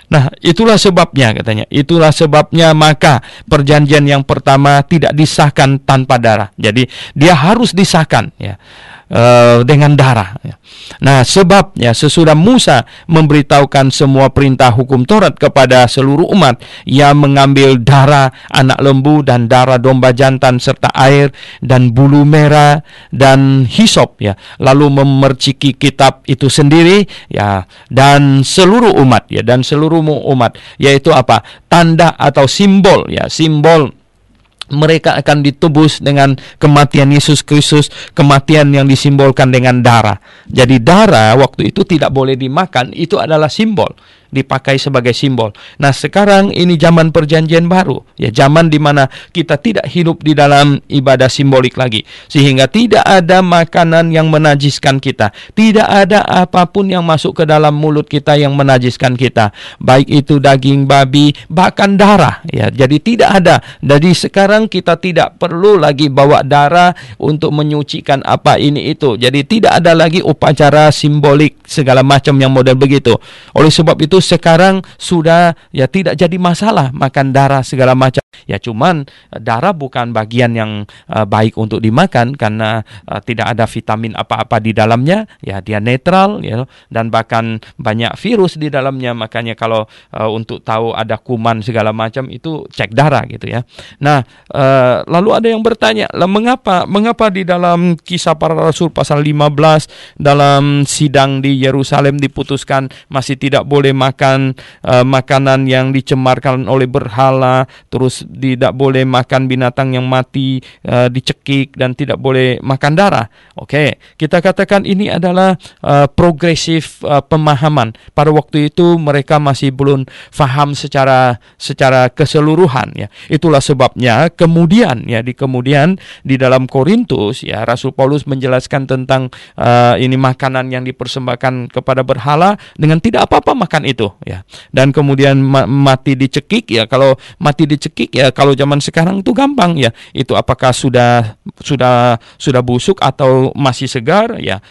Nah, itulah sebabnya katanya. Itulah sebabnya maka perjanjian yang pertama tidak disahkan tanpa darah. Jadi dia harus disahkan, ya, dengan darah, ya. Nah, sebabnya sesudah Musa memberitahukan semua perintah hukum Taurat kepada seluruh umat, ia mengambil darah anak lembu dan darah domba jantan serta air dan bulu merah dan hisop, ya, lalu memerciki kitab itu sendiri, ya, dan seluruh umat, yaitu apa? Tanda atau simbol, ya, simbol mereka akan ditebus dengan kematian Yesus Kristus, kematian yang disimbolkan dengan darah. Jadi darah waktu itu tidak boleh dimakan, itu adalah simbol, dipakai sebagai simbol. Nah, sekarang ini zaman perjanjian baru, ya, zaman di mana kita tidak hidup di dalam ibadah simbolik lagi, sehingga tidak ada makanan yang menajiskan kita, tidak ada apapun yang masuk ke dalam mulut kita yang menajiskan kita, baik itu daging babi, bahkan darah, ya. Jadi tidak ada. Jadi sekarang kita tidak perlu lagi bawa darah untuk menyucikan apa ini itu. Jadi tidak ada lagi upacara simbolik segala macam yang model begitu. Oleh sebab itu sekarang sudah, ya, tidak jadi masalah makan darah segala macam. Ya, cuman darah bukan bagian yang baik untuk dimakan karena tidak ada vitamin apa-apa di dalamnya, ya, dia netral, ya, dan bahkan banyak virus di dalamnya. Makanya kalau untuk tahu ada kuman segala macam itu cek darah gitu, ya. Nah, lalu ada yang bertanya, mengapa di dalam Kisah Para Rasul pasal 15 dalam sidang di Yerusalem diputuskan masih tidak boleh makan makanan yang dicemarkan oleh berhala, terus tidak boleh makan binatang yang mati dicekik, dan tidak boleh makan darah. Oke, kita katakan ini adalah progresif pemahaman. Pada waktu itu mereka masih belum faham secara keseluruhan, ya. Itulah sebabnya kemudian di dalam Korintus, ya, Rasul Paulus menjelaskan tentang ini makanan yang dipersembahkan kepada berhala dengan tidak apa-apa makan itu, ya. Dan kemudian mati dicekik, ya. Kalau mati dicekik, ya, kalau zaman sekarang itu gampang, ya. Itu apakah sudah busuk atau masih segar, ya,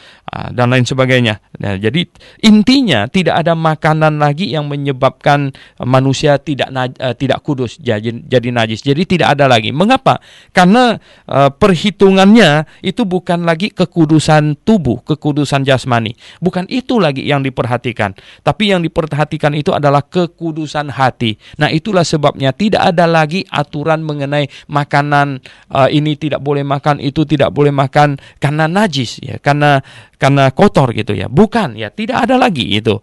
dan lain sebagainya. Nah, jadi intinya tidak ada makanan lagi yang menyebabkan manusia tidak kudus, jadi najis. Jadi tidak ada lagi. Mengapa? Karena perhitungannya itu bukan lagi kekudusan tubuh, kekudusan jasmani. Bukan itu lagi yang diperhatikan. Tapi yang diperhatikan itu adalah kekudusan hati. Nah, itulah sebabnya tidak ada lagi aturan mengenai makanan ini tidak boleh makan, itu tidak boleh makan karena najis, ya, karena kotor gitu, ya. Bukan, ya, tidak ada lagi itu.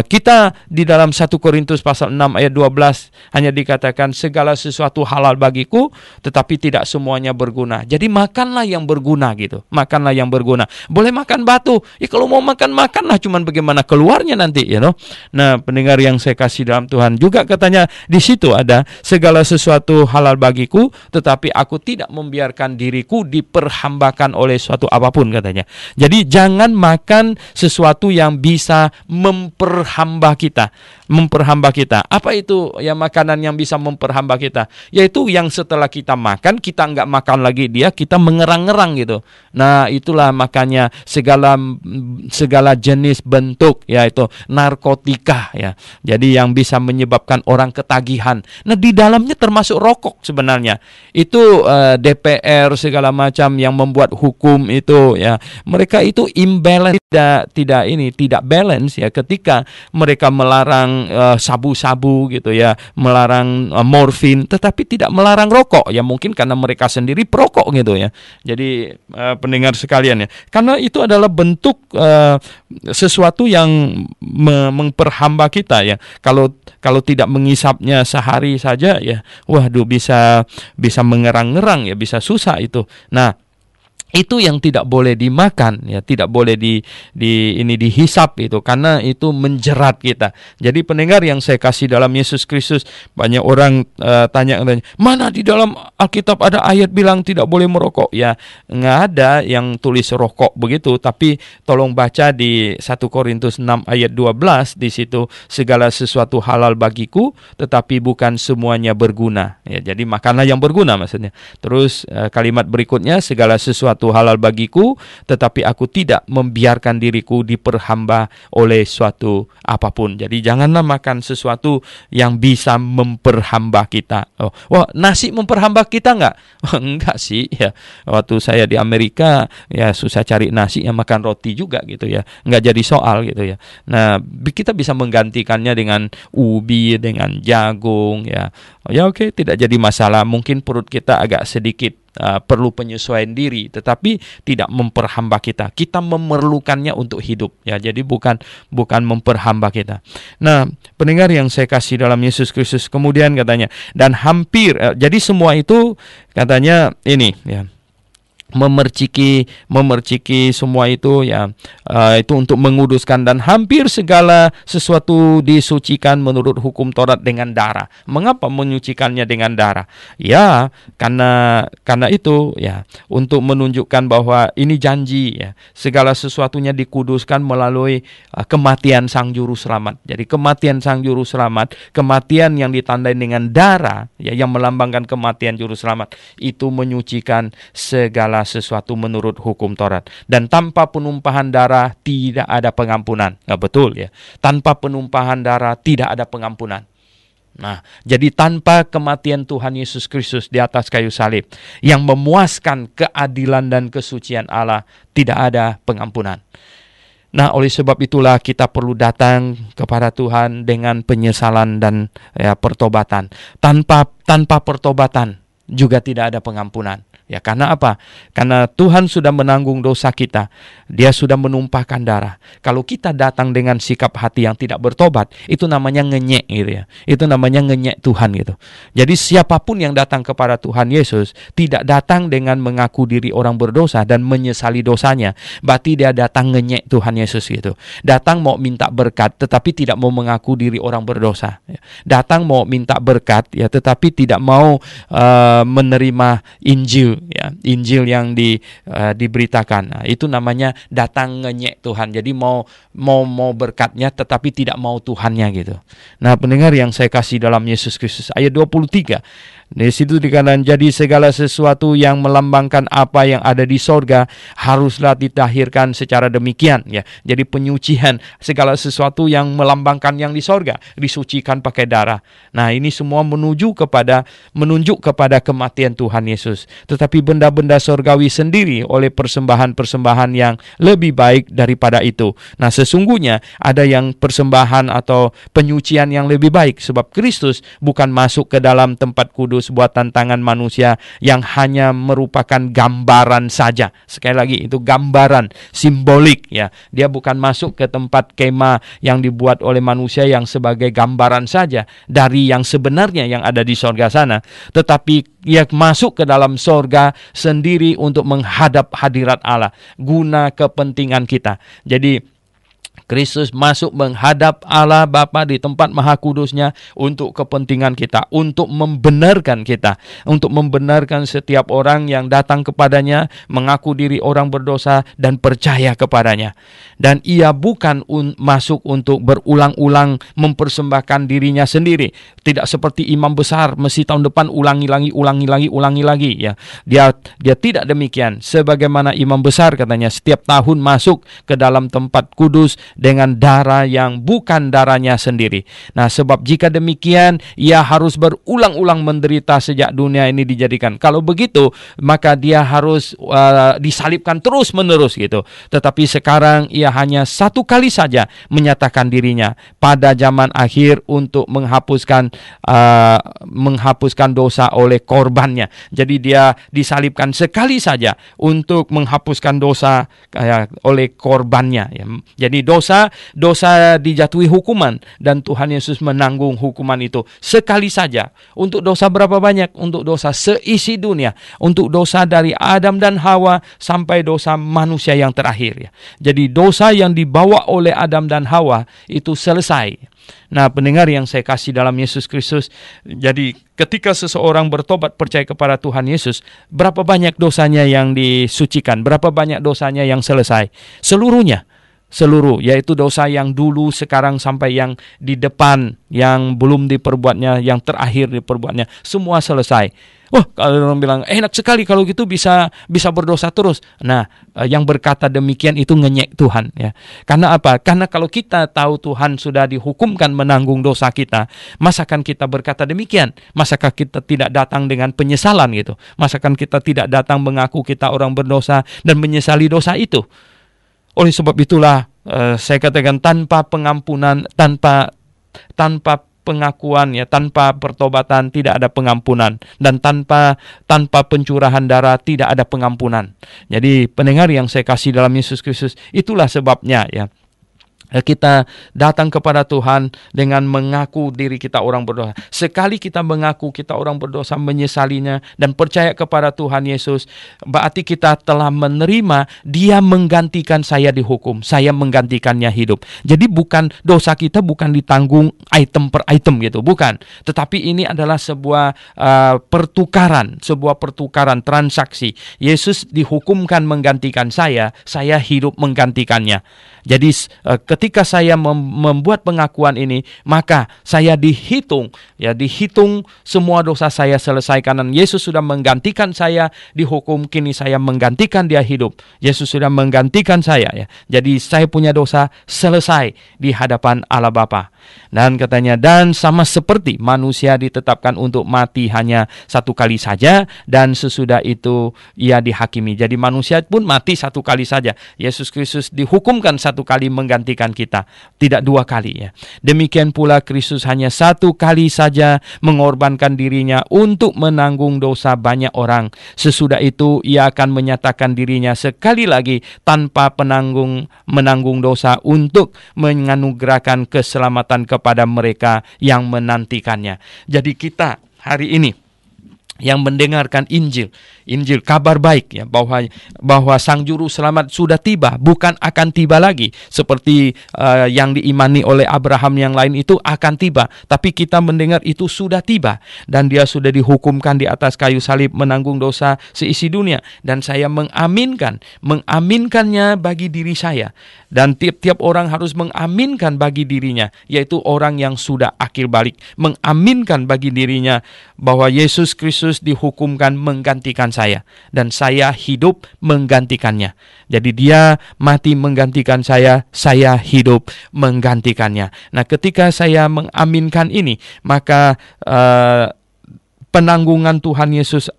Kita di dalam 1 Korintus pasal 6 ayat 12 hanya dikatakan segala sesuatu halal bagiku, tetapi tidak semuanya berguna. Jadi makanlah yang berguna gitu. Makanlah yang berguna. Boleh makan batu. Ya, kalau mau makanlah, cuman bagaimana keluarnya nanti, you know. Nah, pendengar yang saya kasih dalam Tuhan, juga katanya di situ ada segala sesuatu halal bagiku, tetapi aku tidak membiarkan diriku diperhambakan oleh suatu apapun, katanya. Jadi jangan makan sesuatu yang bisa memperhamba kita. memperhamba kita. Apa itu ya makanan yang bisa memperhamba kita? Yaitu yang setelah kita makan, kita nggak makan lagi dia, kita mengerang-ngerang gitu. Nah, itulah makanya segala jenis bentuk yaitu narkotika ya. Jadi yang bisa menyebabkan orang ketagihan. Nah, di dalamnya termasuk rokok sebenarnya. Itu DPR segala macam yang membuat hukum itu ya. Mereka itu imbalance, tidak balance ya ketika mereka melarang sabu-sabu gitu ya, melarang morfin, tetapi tidak melarang rokok ya, mungkin karena mereka sendiri perokok gitu ya. Jadi pendengar sekalian ya, karena itu adalah bentuk sesuatu yang memperhamba kita ya. Kalau tidak mengisapnya sehari saja ya, waduh bisa mengerang-ngerang ya, bisa susah itu. Nah, itu yang tidak boleh dimakan ya, tidak boleh dihisap itu, karena itu menjerat kita. Jadi pendengar yang saya kasih dalam Yesus Kristus, banyak orang tanya, mana di dalam Alkitab ada ayat bilang tidak boleh merokok? Ya, nggak ada yang tulis rokok begitu, tapi tolong baca di 1 Korintus 6 ayat 12, di situ segala sesuatu halal bagiku, tetapi bukan semuanya berguna. Ya, jadi makanlah yang berguna maksudnya. Terus kalimat berikutnya, segala sesuatu halal bagiku, tetapi aku tidak membiarkan diriku diperhamba oleh suatu apapun. Jadi janganlah makan sesuatu yang bisa memperhamba kita. Wah, nasi memperhamba kita enggak? Enggak sih ya. Waktu saya di Amerika ya susah cari nasi, yang makan roti juga gitu ya. Enggak jadi soal gitu ya. Nah, kita bisa menggantikannya dengan ubi, dengan jagung ya. Ya oke, tidak jadi masalah. Mungkin perut kita agak sedikit perlu penyesuaian diri, tetapi tidak memperhamba kita. Kita memerlukannya untuk hidup ya. Jadi bukan memperhamba kita. Nah, pendengar yang saya kasih dalam Yesus Kristus, kemudian katanya, dan hampir jadi semua itu katanya ini ya, memerciki semua itu ya, itu untuk menguduskan, dan hampir segala sesuatu disucikan menurut hukum Taurat dengan darah. Mengapa menyucikannya dengan darah? Ya, karena itu ya, untuk menunjukkan bahwa ini janji ya, segala sesuatunya dikuduskan melalui kematian Sang Juru Selamat. Jadi kematian Sang Juru Selamat, kematian yang ditandai dengan darah ya, yang melambangkan kematian Juru Selamat, itu menyucikan segala sesuatu menurut hukum Taurat. Dan tanpa penumpahan darah tidak ada pengampunan. Nah, betul ya. Tanpa penumpahan darah tidak ada pengampunan. Nah, jadi tanpa kematian Tuhan Yesus Kristus di atas kayu salib yang memuaskan keadilan dan kesucian Allah, tidak ada pengampunan. Nah, oleh sebab itulah kita perlu datang kepada Tuhan dengan penyesalan dan ya, pertobatan. Tanpa pertobatan juga tidak ada pengampunan. Ya, karena apa? Karena Tuhan sudah menanggung dosa kita. Dia sudah menumpahkan darah. Kalau kita datang dengan sikap hati yang tidak bertobat, itu namanya ngenyek gitu ya. Itu namanya ngenyek Tuhan gitu. Jadi siapapun yang datang kepada Tuhan Yesus tidak datang dengan mengaku diri orang berdosa dan menyesali dosanya, berarti dia datang ngenyek Tuhan Yesus gitu. Datang mau minta berkat tetapi tidak mau mengaku diri orang berdosa. Datang mau minta berkat ya, tetapi tidak mau menerima Injil ya, Injil yang diberitakan. Nah, itu namanya datang ngenyek Tuhan. Jadi mau berkatnya tetapi tidak mau Tuhannya gitu. Nah, pendengar yang saya kasih dalam Yesus Kristus, ayat 23. Di situ dikatakan, jadi segala sesuatu yang melambangkan apa yang ada di sorga haruslah ditahirkan secara demikian ya. Jadi penyucian segala sesuatu yang melambangkan yang di sorga disucikan pakai darah. Nah, ini semua menunjuk kepada kematian Tuhan Yesus. Tetapi benda-benda sorgawi sendiri oleh persembahan-persembahan yang lebih baik daripada itu. Nah, sesungguhnya ada yang persembahan atau penyucian yang lebih baik, sebab Kristus bukan masuk ke dalam tempat kudus buatan tangan manusia yang hanya merupakan gambaran saja. Sekali lagi, itu gambaran, simbolik ya. Dia bukan masuk ke tempat kemah yang dibuat oleh manusia yang sebagai gambaran saja dari yang sebenarnya yang ada di sorga sana, tetapi ia masuk ke dalam sorga sendiri untuk menghadap hadirat Allah guna kepentingan kita. Jadi Kristus masuk menghadap Allah Bapa di tempat Maha Kudusnya untuk kepentingan kita, untuk membenarkan kita, untuk membenarkan setiap orang yang datang kepadanya, mengaku diri orang berdosa dan percaya kepadanya. Dan ia bukan masuk untuk berulang-ulang mempersembahkan dirinya sendiri. Tidak seperti imam besar, mesti tahun depan ulangi lagi ya. Dia tidak demikian. Sebagaimana imam besar katanya setiap tahun masuk ke dalam tempat kudus dengan darah yang bukan darahnya sendiri. Nah, sebab jika demikian, ia harus berulang-ulang menderita sejak dunia ini dijadikan. Kalau begitu, maka dia harus disalibkan terus-menerus gitu. Tetapi sekarang ia hanya satu kali saja menyatakan dirinya pada zaman akhir untuk menghapuskan dosa oleh korbannya. Jadi dia disalibkan sekali saja untuk menghapuskan dosa oleh korbannya. Ya. Jadi dosa dijatuhi hukuman dan Tuhan Yesus menanggung hukuman itu sekali saja. Untuk dosa berapa banyak? Untuk dosa seisi dunia, untuk dosa dari Adam dan Hawa sampai dosa manusia yang terakhir ya. Jadi dosa yang dibawa oleh Adam dan Hawa itu selesai. Nah, pendengar yang saya kasih dalam Yesus Kristus, jadi ketika seseorang bertobat percaya kepada Tuhan Yesus, berapa banyak dosanya yang disucikan, berapa banyak dosanya yang selesai? Seluruh, yaitu dosa yang dulu, sekarang, sampai yang di depan, yang belum diperbuatnya, yang terakhir diperbuatnya, semua selesai. Wah, kalau orang bilang, enak sekali kalau gitu bisa berdosa terus. Nah, yang berkata demikian itu ngenyek Tuhan ya. Karena apa? Karena kalau kita tahu Tuhan sudah dihukumkan menanggung dosa kita, masakan kita berkata demikian? Masakah kita tidak datang dengan penyesalan gitu? Masakan kita tidak datang mengaku kita orang berdosa dan menyesali dosa itu? Oleh sebab itulah saya katakan tanpa pengampunan, tanpa pengakuan ya, tanpa pertobatan tidak ada pengampunan, dan tanpa pencurahan darah tidak ada pengampunan. Jadi pendengar yang saya kasih dalam Yesus Kristus, itulah sebabnya ya. Kita datang kepada Tuhan dengan mengaku diri kita orang berdosa. Sekali kita mengaku kita orang berdosa, menyesalinya dan percaya kepada Tuhan Yesus, berarti kita telah menerima Dia menggantikan saya dihukum, saya menggantikannya hidup. Jadi bukan dosa kita bukan ditanggung item per item gitu, bukan. Tetapi ini adalah sebuah pertukaran transaksi. Yesus dihukumkan menggantikan saya hidup menggantikannya. Jadi ketika saya membuat pengakuan ini, maka saya dihitung semua dosa saya selesai karena Yesus sudah menggantikan saya dihukum, kini saya menggantikan Dia hidup. Yesus sudah menggantikan saya ya. Jadi saya punya dosa selesai di hadapan Allah Bapa. Dan katanya, dan sama seperti manusia ditetapkan untuk mati hanya satu kali saja dan sesudah itu ia dihakimi. Jadi manusia pun mati satu kali saja. Yesus Kristus dihukumkan satu kali menggantikan kita, tidak dua kali ya. Demikian pula Kristus hanya satu kali saja mengorbankan dirinya untuk menanggung dosa banyak orang. Sesudah itu ia akan menyatakan dirinya sekali lagi tanpa menanggung dosa untuk menganugerahkan keselamatan kepada mereka yang menantikannya. Jadi kita hari ini yang mendengarkan Injil kabar baik ya, bahwa Sang Juru Selamat sudah tiba, bukan akan tiba lagi seperti yang diimani oleh Abraham yang lain itu akan tiba, tapi kita mendengar itu sudah tiba dan Dia sudah dihukumkan di atas kayu salib menanggung dosa seisi dunia, dan saya mengaminkannya bagi diri saya, dan tiap-tiap orang harus mengaminkan bagi dirinya, yaitu orang yang sudah akil balik, mengaminkan bagi dirinya bahwa Yesus Kristus dihukumkan menggantikan saya, dan saya hidup menggantikannya. Jadi Dia mati menggantikan saya hidup menggantikannya. Nah, ketika saya mengaminkan ini, maka penanggungan Tuhan Yesus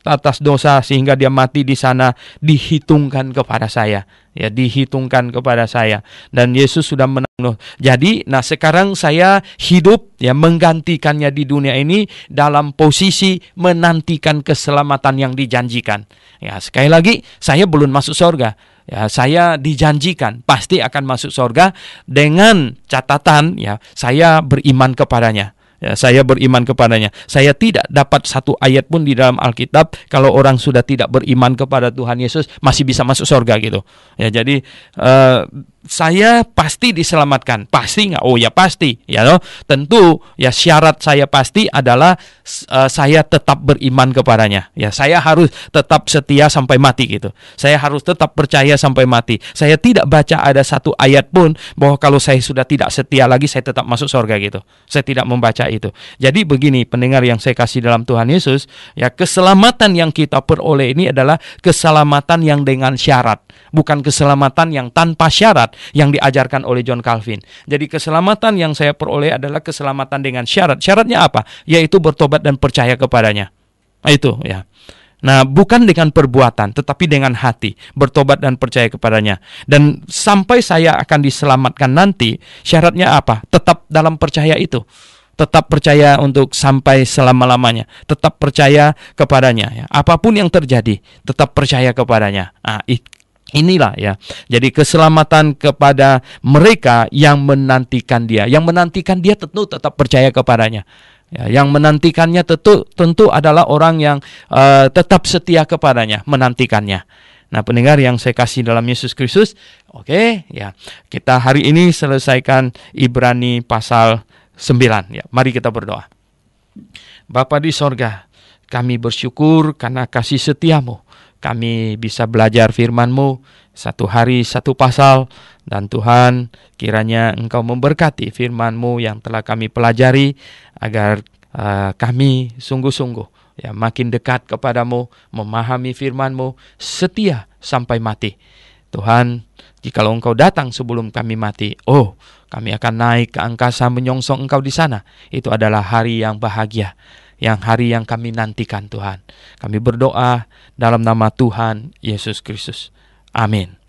atas dosa sehingga Dia mati di sana dihitungkan kepada saya. Ya, dihitungkan kepada saya, dan Yesus sudah menang. Jadi, sekarang saya hidup ya menggantikannya di dunia ini dalam posisi menantikan keselamatan yang dijanjikan. Ya, sekali lagi, saya belum masuk surga. Ya, saya dijanjikan pasti akan masuk surga dengan catatan ya saya beriman kepadanya. Ya, saya beriman kepadanya. Saya tidak dapat satu ayat pun di dalam Alkitab kalau orang sudah tidak beriman kepada Tuhan Yesus masih bisa masuk surga gitu. Ya, jadi saya pasti diselamatkan. Pasti nggak? Oh ya pasti. Ya loh. Tentu ya syarat saya pasti adalah saya tetap beriman kepadanya. Ya, saya harus tetap setia sampai mati gitu. Saya harus tetap percaya sampai mati. Saya tidak baca ada satu ayat pun bahwa kalau saya sudah tidak setia lagi saya tetap masuk surga gitu. Saya tidak membaca itu. Jadi begini pendengar yang saya kasih dalam Tuhan Yesus, ya keselamatan yang kita peroleh ini adalah keselamatan yang dengan syarat, bukan keselamatan yang tanpa syarat yang diajarkan oleh John Calvin. Jadi keselamatan yang saya peroleh adalah keselamatan dengan syarat. Syaratnya apa? Yaitu bertobat dan percaya kepadanya. Itu ya. Nah, bukan dengan perbuatan, tetapi dengan hati, bertobat dan percaya kepadanya. Dan sampai saya akan diselamatkan nanti, syaratnya apa? Tetap dalam percaya itu. Tetap percaya untuk sampai selama-lamanya. Tetap percaya kepadanya. Ya. Apapun yang terjadi, tetap percaya kepadanya. Nah, inilah ya. Jadi keselamatan kepada mereka yang menantikan dia. Yang menantikan dia tentu tetap percaya kepadanya. Ya, yang menantikannya tentu adalah orang yang tetap setia kepadanya, menantikannya. Nah, pendengar yang saya kasih dalam Yesus Kristus, oke, ya. Kita hari ini selesaikan Ibrani pasal 9. Ya, mari kita berdoa. Bapa di sorga, kami bersyukur karena kasih setiamu. Kami bisa belajar firman-Mu satu hari satu pasal. Dan Tuhan, kiranya Engkau memberkati firman-Mu yang telah kami pelajari, agar kami sungguh-sungguh ya makin dekat kepadamu, memahami firman-Mu, setia sampai mati. Tuhan, jikalau Engkau datang sebelum kami mati, kami akan naik ke angkasa menyongsong Engkau di sana. Itu adalah hari yang bahagia, yang hari yang kami nantikan Tuhan. Kami berdoa dalam nama Tuhan Yesus Kristus. Amin.